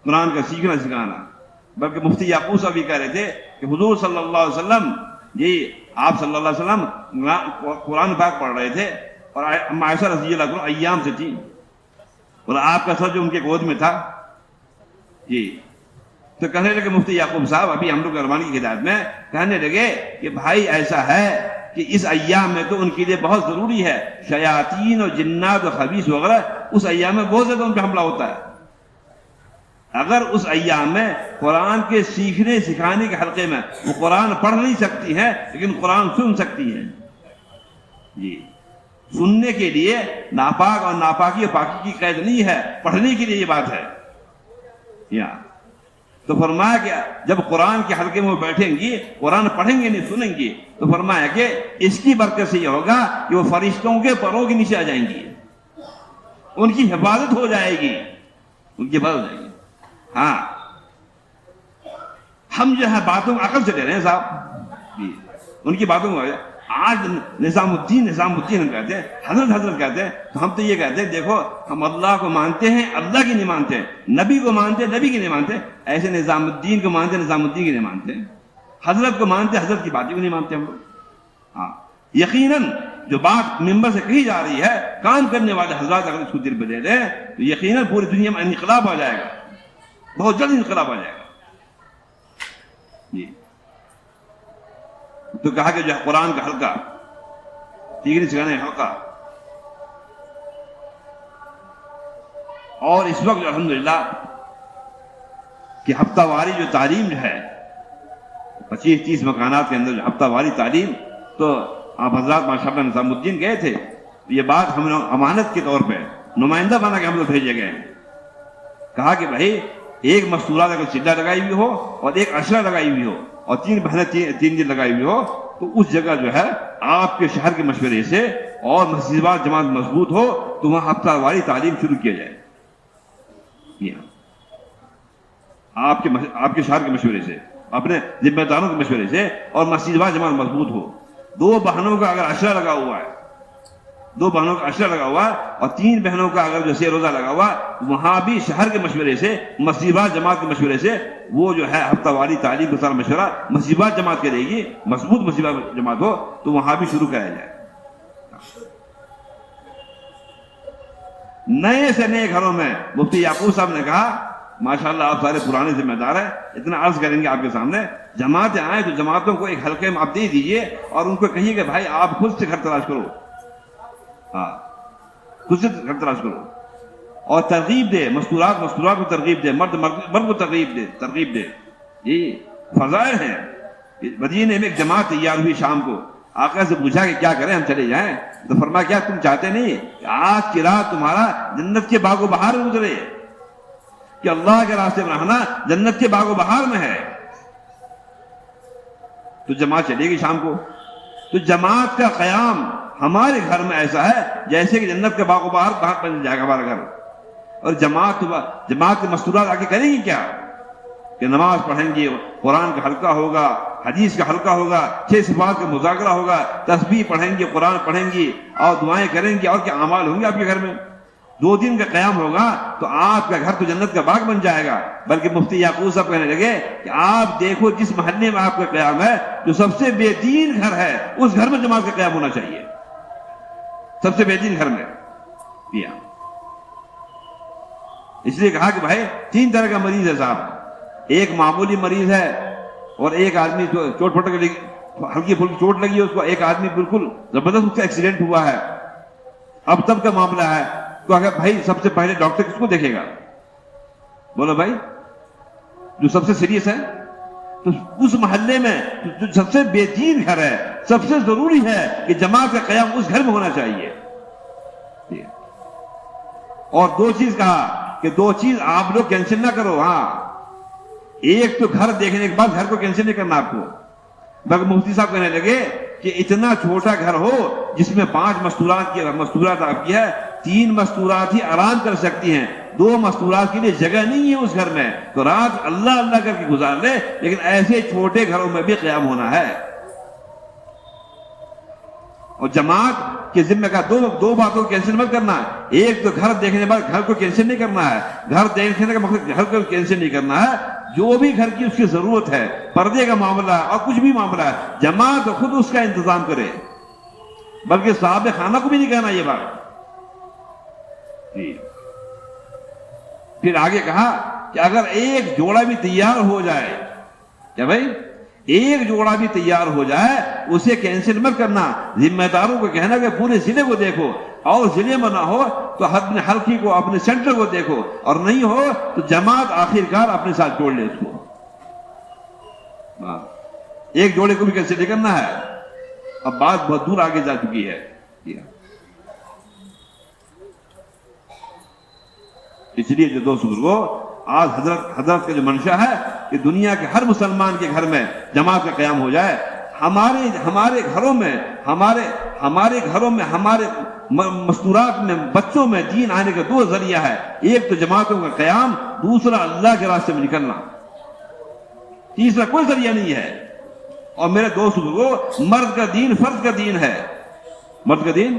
قرآن کا سیکھنا سکھانا. بلکہ مفتی یعقوب صاحب بھی کہہ رہے تھے کہ حضور صلی اللہ علیہ وسلم، آپ صلی اللہ علیہ وسلم قرآن پاک پڑھ رہے تھے اور عائشہ رضی اللہ عنہ ایام سے تھی اور آپ کا سر جو ان کے گود میں تھا. جی تو کہنے لگے مفتی یعقوب صاحب ابھی ہم لوگ ارمانی کی ہدایت میں کہنے لگے کہ بھائی ایسا ہے کہ اس ایام میں تو ان کے لیے بہت ضروری ہے، شیاطین اور جنات اور خبیث وغیرہ اس ایام میں بہت زیادہ ان پہ حملہ ہوتا ہے. اگر اس ایام میں قرآن کے سیکھنے سکھانے کے حلقے میں وہ قرآن پڑھ نہیں سکتی ہیں لیکن قرآن سن سکتی ہیں. جی سننے کے لیے ناپاک اور ناپاکی اور پاکی کی قید نہیں ہے، پڑھنے کے لیے یہ بات ہے. تو فرمایا کہ جب قرآن کے حلقے میں وہ بیٹھیں گی، قرآن پڑھیں گے نہیں سنیں گی، تو فرمایا کہ اس کی برکت سے یہ ہوگا کہ وہ فرشتوں کے پروں کے نیچے آ جائیں گی، ان کی حفاظت ہو جائے گی، ان کی حفاظت ہو جائے گی. ہاں ہم جو ہے باتوں عقل سے لے رہے ہیں صاحب. جی ان کی باتوں کو آج نظام الدین ہم کہتے ہیں، حضرت کہتے ہیں، تو ہم تو یہ کہتے ہیں دیکھو ہم اللہ کو مانتے ہیں، اللہ کی نہیں مانتے، نبی کو مانتے، نبی کی نہیں مانتے. ایسے نظام الدین کو مانتے، نظام الدین کی نہیں مانتے، حضرت کو مانتے، حضرت کی باتیں کو نہیں مانتے ہم لوگ. ہاں یقیناً جو بات ممبر سے کہی جا رہی ہے، کام کرنے والے حضرات اگر اس کو دل پہ لے لیں تو یقیناً پوری دنیا میں انقلاب آ جائے گا، بہت جلد انقلاب آ جائے گا. جی تو کہا کہ جو ہے قرآن کا حلقہ، سیکھنے سکھانے کا حلقہ، اور اس وقت جو الحمدللہ کہ ہفتہ واری جو تعلیم جو ہے 25-30 مکانات کے اندر جو ہفتہ واری تعلیم، تو آپ حضرات ماشاءاللہ نظام الدین گئے تھے، یہ بات ہم لوگ امانت کے طور پہ نمائندہ بنا کے ہم لوگ بھیجے گئے. کہا کہ بھائی ایک مستورات اگر چلہ لگائی ہوئی ہو اور ایک اشرہ لگائی ہوئی ہو اور 3 بہنیں 3 دن لگائی ہوئی ہو، تو اس جگہ جو ہے آپ کے شہر کے مشورے سے اور مسجد جماعت مضبوط ہو تو وہاں ہفتہ واری تعلیم شروع کیا جائے. آپ کے شہر کے مشورے سے، اپنے ذمہ داروں کے مشورے سے، اور مسجد جماعت مضبوط ہو. 2 بہنوں کا اگر اشرہ لگا ہوا ہے، 2 بہنوں کا اشرہ لگا ہوا ہے اور 3 بہنوں کا اگر جو روزہ لگا ہوا، وہاں بھی شہر کے مشورے سے، مسجد جماعت کے مشورے سے وہ جو ہے ہفتہ واری تعلیم کا سارا مشورہ مسجد جماعت کرے گی، مضبوط مسجد جماعت ہو تو وہاں بھی شروع کرایا جائے. نئے سے نئے گھروں میں مفتی یعقوب صاحب نے کہا ماشاءاللہ آپ سارے پرانے ذمہ دار ہیں، اتنا عرض کریں گے آپ کے سامنے، جماعتیں آئیں تو جماعتوں کو ایک حلقے میں آپ دے دیجئے اور ان کو کہیے کہ بھائی آپ خود سے گھر تلاش کرو، ہاں خود سے گھر تلاش کرو، اور ترغیب دے، مستورات کو ترغیب دے، مرد کو ترغیب دے، یہ فضائل ہیں۔ مدینے میں ایک جماعت تیار ہوئی شام کو، آقا سے پوچھا کہ کیا کریں ہم چلے جائیں؟ تو فرمایا کیا تم چاہتے نہیں کہ آج کی رات تمہارا جنت کے باغ و بہار میں گزرے، کہ اللہ کے راستے میں رہنا جنت کے باغ و بہار میں ہے؟ تو جماعت چلے گی شام کو۔ تو جماعت کا قیام ہمارے گھر میں ایسا ہے جیسے کہ جنت کا باغ و بہار بن جائے گا ہمارا گھر۔ اور جماعت کے مستورات آگے کریں گی کیا؟ کہ نماز پڑھیں گے، قرآن کا حلقہ ہوگا، حدیث کا حلقہ ہوگا، 6 صفات کا مذاکرہ ہوگا، تسبیح پڑھیں گے، قرآن پڑھیں گی اور دعائیں کریں گے، اور کیا اعمال ہوں گے آپ کے گھر میں؟ 2 دن کا قیام ہوگا تو آپ کا گھر تو جنت کا باغ بن جائے گا۔ بلکہ مفتی یعقوب صاحب کہنے لگے کہ آپ دیکھو جس محلے میں آپ کا قیام ہے، جو سب سے بے دین گھر ہے، اس گھر میں جماعت کا قیام ہونا چاہیے، سب سے بے دین گھر میں کیا۔ اس لیے کہا کہ بھائی 3 طرح کا مریض ہے صاحب، ایک معمولی مریض ہے اور ایک آدمی چوٹ پھوٹ کے ہلکی پھلکی چوٹ لگی ہے اس کو، ایک آدمی بالکل زبردست اس کا ایکسیڈنٹ ہوا ہے، اب تب کا معاملہ ہے، تو اگر بھائی سب سے پہلے ڈاکٹر کس کو دیکھے گا؟ بولو بھائی، جو سب سے سیریس ہے۔ تو اس محلے میں جو سب سے بے دین گھر ہے، سب سے ضروری ہے کہ جماعت کا قیام اس گھر میں ہونا چاہیے۔ اور 2 چیز کہا کہ 2 چیز آپ لوگ کینسل نہ کرو، ہاں ایک تو گھر دیکھنے کے بعد گھر کو کینسل نہیں کرنا آپ کو۔ بلکہ مفتی صاحب کہنے لگے کہ اتنا چھوٹا گھر ہو جس میں 5 مستورات آپ کی ہے، 3 مستورات ہی آرام کر سکتی ہیں، 2 مستورات کے لیے جگہ نہیں ہے اس گھر میں، تو رات اللہ اللہ کر کے گزار لے، لیکن ایسے چھوٹے گھروں میں بھی قیام ہونا ہے۔ اور جماعت کے ذمہ کا 2 باتوں کو کینسل مت کرنا ہے، ایک تو گھر دیکھنے کے بعد گھر کو کینسل نہیں کرنا ہے، گھر دیکھنے کا مقصد گھر کو کینسل نہیں کرنا ہے، جو بھی گھر کی اس کی ضرورت ہے، پردے کا معاملہ ہے اور کچھ بھی معاملہ ہے، جماعت خود اس کا انتظام کرے، بلکہ صاحب خانہ کو بھی نہیں کہنا یہ بات۔ جی پھر آگے کہا کہ اگر ایک جوڑا بھی تیار ہو جائے، کیا بھائی ایک جوڑا بھی تیار ہو جائے اسے کینسل مت کرنا، ذمہ داروں کو کہنا کہ پورے ضلع کو دیکھو، اور ضلع میں نہ ہو تو اپنے حلقے کو، اپنے سینٹر کو دیکھو، اور نہیں ہو تو جماعت آخرکار اپنے ساتھ جوڑ لے اس کو۔ ایک جوڑے کو بھی کینسل نہیں کرنا ہے، اب بات بہت دور آگے جا چکی ہے۔ اس لیے جو دوست بزرگوں، آج حضرت کا جو منشا ہے کہ دنیا کے ہر مسلمان کے گھر میں جماعت کا قیام ہو جائے۔ ہمارے گھروں میں ہمارے مستورات میں، بچوں میں دین آنے کا 2 ذریعہ ہے، ایک تو جماعتوں کا قیام، دوسرا اللہ کے راستے میں نکلنا، تیسرا کوئی ذریعہ نہیں ہے۔ اور میرے دوست بزرگوں، مرد کا دین فرد کا دین ہے، مرد کا دین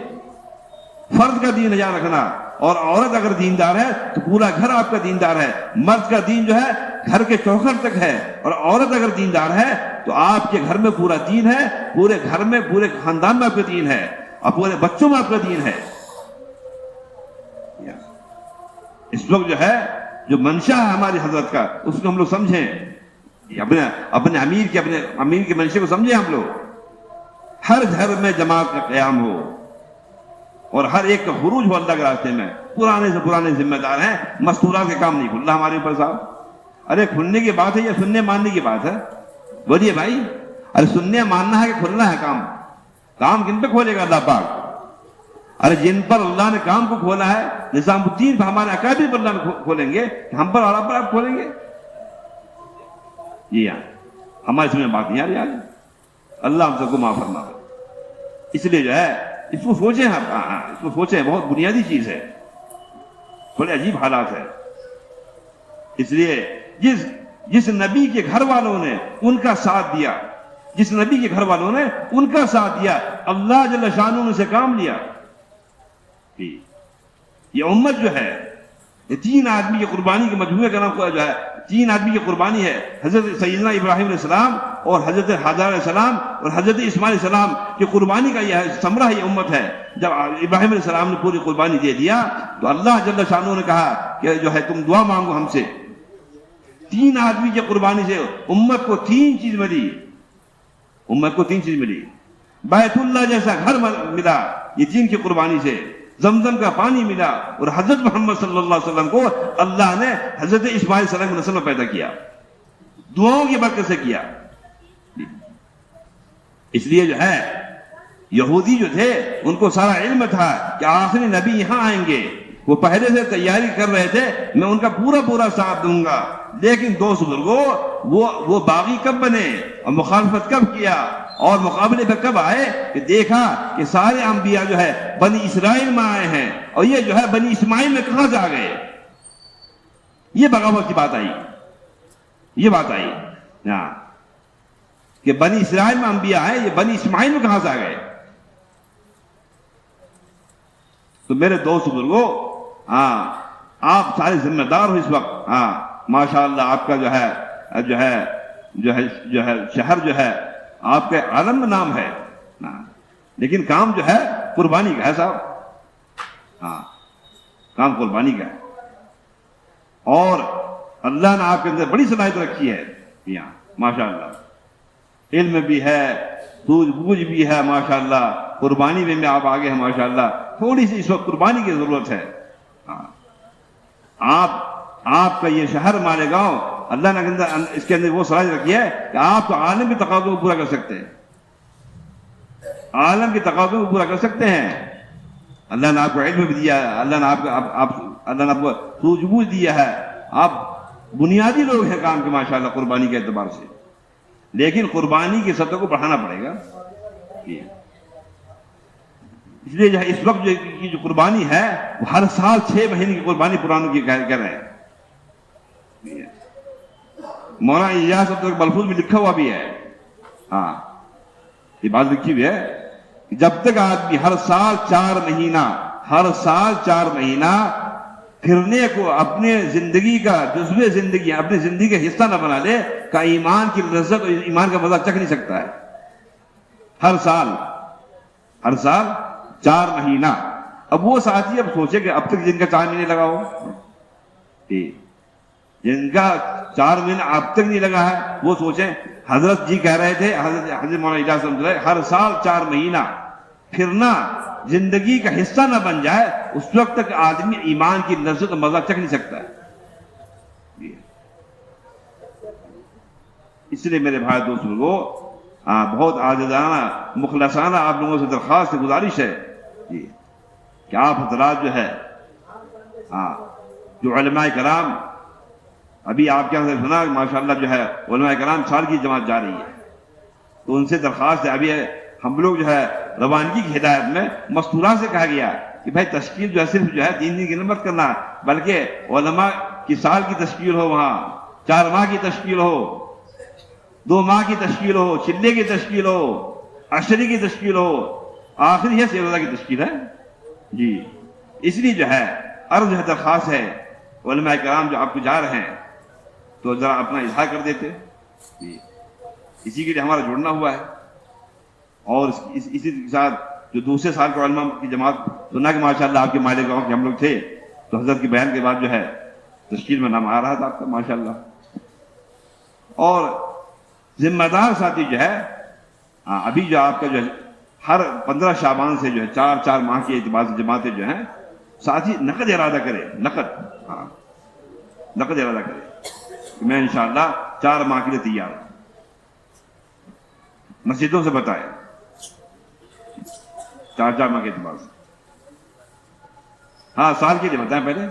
فرد کا دین یاد رکھنا، اور عورت اگر دیندار ہے تو پورا گھر آپ کا دیندار ہے۔ مرد کا دین جو ہے گھر کے چوکھٹ تک ہے، اور عورت اگر دیندار ہے تو آپ کے گھر میں پورا دین ہے، پورے گھر میں، پورے خاندان میں آپ کا دین ہے، اور پورے بچوں میں آپ کا دین ہے۔ اس وقت جو ہے جو منشا ہے ہماری حضرت کا، اس کو ہم لوگ سمجھیں، اپنے امیر کے منشے کو سمجھیں ہم لوگ۔ ہر گھر میں جماعت کا قیام ہو اور ہر ایک کا خروج ہو اللہ کے راستے میں۔ پرانے سے پرانے ذمہ دار ہیں، مستورات کے کام نہیں کھل رہا ہمارے اوپر صاحب۔ ارے کھلنے کی بات ہے یا سننے ماننے کی بات ہے؟ بولیے بھائی، ارے سننے ماننا ہے کہ کھلنا ہے کام؟ کام کن پہ کھولے گا اللہ پاک؟ ارے جن پر اللہ نے کام کو کھولا ہے، نظام الدین پر، ہمارے اکابر پر اللہ نے کھولیں گے، ہم پر اور آپ پر آپ کھولیں گے؟ جی ہاں، ہمارے سمجھ میں بات نہیں آ رہی آج۔ اللہ ہم سب کو معاف فرمائے۔ اس لیے جو ہے اس کو سوچیں، اس کو سوچیں، بہت بنیادی چیز ہے، بڑے عجیب حالات ہے۔ اس لیے جس نبی کے گھر والوں نے ان کا ساتھ دیا، جس نبی کے گھر والوں نے ان کا ساتھ دیا، اللہ جل شانہ نے سے کام لیا۔ یہ امت جو ہے یہ تین آدمی کی قربانی کے مجموعے کا نام جو ہے، تین آدمی کی قربانی ہے، حضرت سیدنا ابراہیم علیہ السلام اور حضرت حاجر علیہ السلام اور حضرت اسماعیل علیہ السلام کی قربانی کا یہ ثمرہ یہ امت ہے۔ جب ابراہیم علیہ السلام نے پوری قربانی دے دیا تو اللہ جل شانہ نے کہا کہ جو ہے تم دعا مانگو ہم سے۔ تین آدمی کی قربانی سے امت کو تین چیز ملی، امت کو تین چیز ملی، بیت اللہ جیسا گھر ملا یہ تین کی قربانی سے، زمزم کا پانی ملا، اور حضرت محمد صلی اللہ علیہ وسلم کو اللہ نے حضرت اسماعیل علیہ السلام کی نسل میں پیدا کیا، دعاؤں کی برکت سے کیا۔ اس لیے جو ہے یہودی جو تھے ان کو سارا علم تھا کہ آخری نبی یہاں آئیں گے، وہ پہلے سے تیاری کر رہے تھے میں ان کا پورا ساتھ دوں گا، لیکن دوست بزرگوں وہ باغی کب بنے اور مخالفت کب کیا اور مقابلے پہ کب آئے کہ دیکھا کہ سارے انبیاء جو ہے بنی اسرائیل میں آئے ہیں اور یہ جو ہے بنی اسماعیل میں کہاں سے آ گئے، یہ بغاوت کی بات آئی، یہ بات آئی کہ بنی اسرائیل میں انبیاء آئے، یہ بنی اسماعیل میں کہاں سے آ گئے۔ تو میرے دوست بزرگوں آپ سارے ذمہ دار ہو اس وقت، ماشاءاللہ آپ کا جو ہے شہر جو ہے آپ کے عالم میں نام ہے، لیکن کام جو ہے قربانی کا ہے صاحب، کام قربانی کا ہے، اور اللہ نے آپ کے اندر بڑی صلاحیت رکھی ہے یہاں ماشاءاللہ، علم بھی ہے، سوجھ بوجھ بھی ہے ماشاءاللہ، قربانی میں آپ آگے ہیں ماشاءاللہ، تھوڑی سی اس وقت قربانی کی ضرورت ہے۔ آپ کا یہ شہر مالیگاؤں اللہ نے اس کے اندر وہ صلاحیت رکھی ہے کہ آپ تو عالم کے تقاضوں کو پورا کر سکتے ہیں، عالم کے تقاضوں کو پورا کر سکتے ہیں۔ اللہ نے آپ کو علم بھی دیا ہے، اللہ نے آپ کو سوجھ بوجھ دیا ہے، آپ بنیادی لوگ ہیں کام کے ماشاءاللہ قربانی کے اعتبار سے، لیکن قربانی کی سطح کو بڑھانا پڑے گا۔ اس لیے جو ہے اس وقت کی جو قربانی ہے وہ ہر سال 6 مہینے کی قربانی پرانوں کی کہہ رہے ہیں۔ مولانا الیاس عبد ملفوظ میں لکھا ہوا بھی ہے، یہ بات لکھی ہوئی ہے کہ جب تک آدمی ہر سال 4 مہینہ پھرنے کو اپنے زندگی کا جزو زندگی، اپنے زندگی کا حصہ نہ بنا لے کا ایمان کی لذت اور ایمان کا مزہ چکھ نہیں سکتا ہے۔ ہر سال 4 مہینہ۔ اب وہ ساتھی اب سوچے کہ اب تک جن کا 4 مہینے لگا ہو، جن کا 4 مہینہ اب تک نہیں لگا ہے وہ سوچیں۔ حضرت جی کہہ رہے تھے، حضرت مولانا الیاس رحمۃ اللہ، ہر سال 4 مہینہ پھرنا زندگی کا حصہ نہ بن جائے اس وقت تک آدمی ایمان کی لذت اور مزہ چکھ نہیں سکتا ہے۔ اس لیے میرے بھائی دوست لوگوں، بہت عاجزانہ مخلصانہ آپ لوگوں سے درخواست گزارش ہے کہ آپ حضرات جو ہے جو علماء کرام، ابھی آپ کے یہاں سے سنا ماشاءاللہ جو ہے علماء کرام سال کی جماعت جا رہی ہے، تو ان سے درخواست ہے، ابھی ہم لوگ جو ہے روانگی کی ہدایت میں مستورات سے کہا گیا کہ بھائی تشکیل جو ہے صرف جو ہے 3 دن کی مت کرنا، بلکہ علماء کی سال کی تشکیل ہو، وہاں 4 ماہ کی تشکیل ہو، 2 ماہ کی تشکیل ہو، چلے کی تشکیل ہو، عشری کی تشکیل ہو، آخری ہے سیرہ کی تشکیل ہے جی۔ اس لیے جو ہے عرض ہے، درخواست ہے، علماء کرام جو آپ کو جا رہے ہیں تو ذرا اپنا اظہار کر دیتے جی، اسی کے لیے ہمارا جڑنا ہوا ہے۔ اور اسی کے ساتھ جو دوسرے سال کے علماء کی جماعت سنا کہ ماشاءاللہ آپ کے مالیگاؤں کے ہم لوگ تھے، تو حضرت کے بیان کے بعد جو ہے تشکیل میں نام آ رہا تھا آپ کا ماشاءاللہ۔ اور ذمہ دار ساتھی جو ہے ابھی جو آپ کا جو ہے ہر 15 شعبان سے جو ہے 4 ماہ کے اعتبار سے جماعتیں جو ہیں ساتھی نقد ارادہ کرے، نقد ارادہ کرے کہ میں انشاءاللہ 4 ماہ کے لیے تیار ہوں، مسجدوں سے بتائے 4 ماہ کے اعتبار سے، سال کے لیے بتائیں، پہلے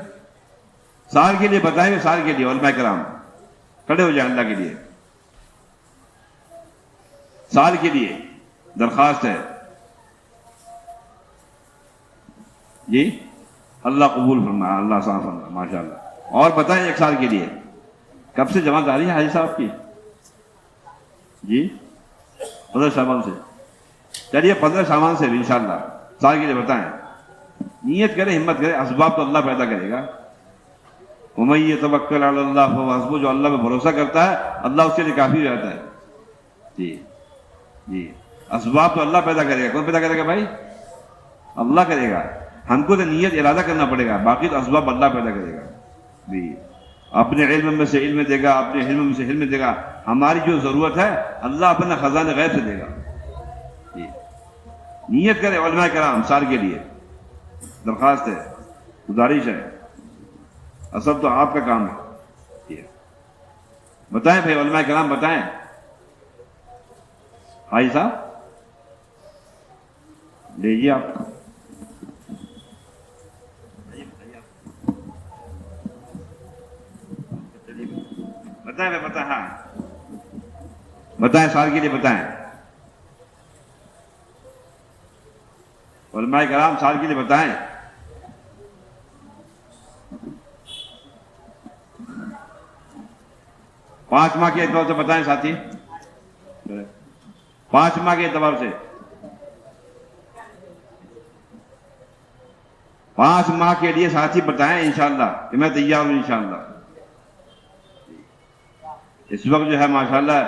سال کے لیے بتائیں، سال کے لیے علماء کرام کھڑے ہو جائیں اللہ کے لیے، سال کے لیے درخواست ہے جی، اللہ قبول فرمائے، اللہ آسان فرمائے ماشاءاللہ۔ اور بتائیں 1 سال کے لیے کب سے جماعت آ رہی ہے حاجی صاحب کی جی؟ 15 شعبان سے، چلیے 15 شعبان سے انشاءاللہ سال کے لیے بتائیں، نیت کرے، ہمت کرے، اسباب تو اللہ پیدا کرے گا وَمَن يَتَوَكَّلْ عَلَى اللَّهِ فَهُوَ حَسْبُهُ، جو اللہ پہ بھروسہ کرتا ہے اللہ اس کے لیے کافی ہو جاتا ہے. جی جی اسباب تو اللہ پیدا کرے گا. کون پیدا کرے گا بھائی؟ اللہ کرے گا. ہم کو تو نیت ارادہ کرنا پڑے گا، باقی تو اسباب اللہ پیدا کرے گا. جی اپنے علم میں سے علم دے گا، اپنے علم میں سے علم دے گا. ہماری جو ضرورت ہے اللہ اپنا خزانہ غیب سے دے گا. جی نیت کرے علماء کرام سال کے لیے. درخواست ہے، گزارش ہے، اصل تو آپ کا کام ہے. بتائیں بھائی علماء کرام بتائیں. بھائی صاحب لیجیے آپ. بتائیں بھائی بتائیں. ہاں بتائیں سال کے لیے بتائیں. علماء کرام سال کے لیے بتائیں. پانچ ماہ کے اعتبار سے بتائیں ساتھی. 5 ماہ کے اعتبار سے 5 ماہ کے لیے ساتھی بتائیں انشاءاللہ کہ میں تیار ہوں انشاءاللہ. اس وقت جو ہے ماشاءاللہ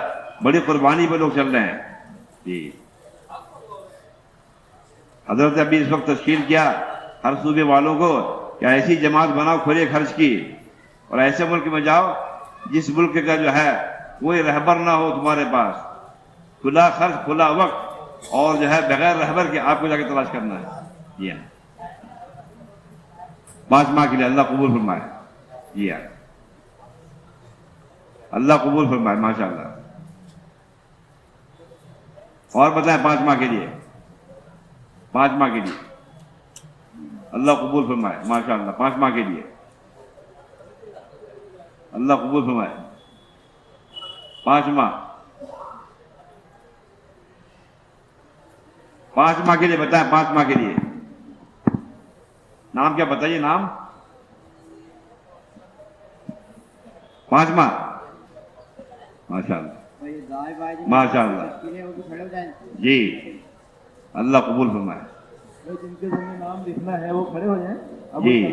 بڑی قربانی پہ لوگ چل رہے ہیں. جی حضرت ابھی اس وقت تشکیل کیا ہر صوبے والوں کو کہ ایسی جماعت بناؤ کھلے خرچ کی، اور ایسے ملک میں جاؤ جس ملک کا جو ہے کوئی رہبر نہ ہو تمہارے پاس، کھلا خرچ کھلا وقت، اور جو ہے بغیر رہبر کے آپ کو جا کے تلاش کرنا ہے. جی ہاں 5 ماہ کے لیے اللہ قبول فرمائے. جی ہاں اللہ قبول فرمائے ماشاءاللہ. اور بتائیں 5 ماہ کے لیے 5 ماہ کے لیے اللہ قبول فرمائے ماشاءاللہ. 5 ماہ کے لیے اللہ قبول فرمائے. 5 ماہ 5 ماہ کے لیے بتائیں. 5 ماہ کے لیے نام کیا بتائیے نام. 5 ماہ ماشاءاللہ ماشاءاللہ. جی اللہ قبول فرمائے. جن کے ذمہ نام لکھنا ہے وہ کھڑے ہو جائیں. جی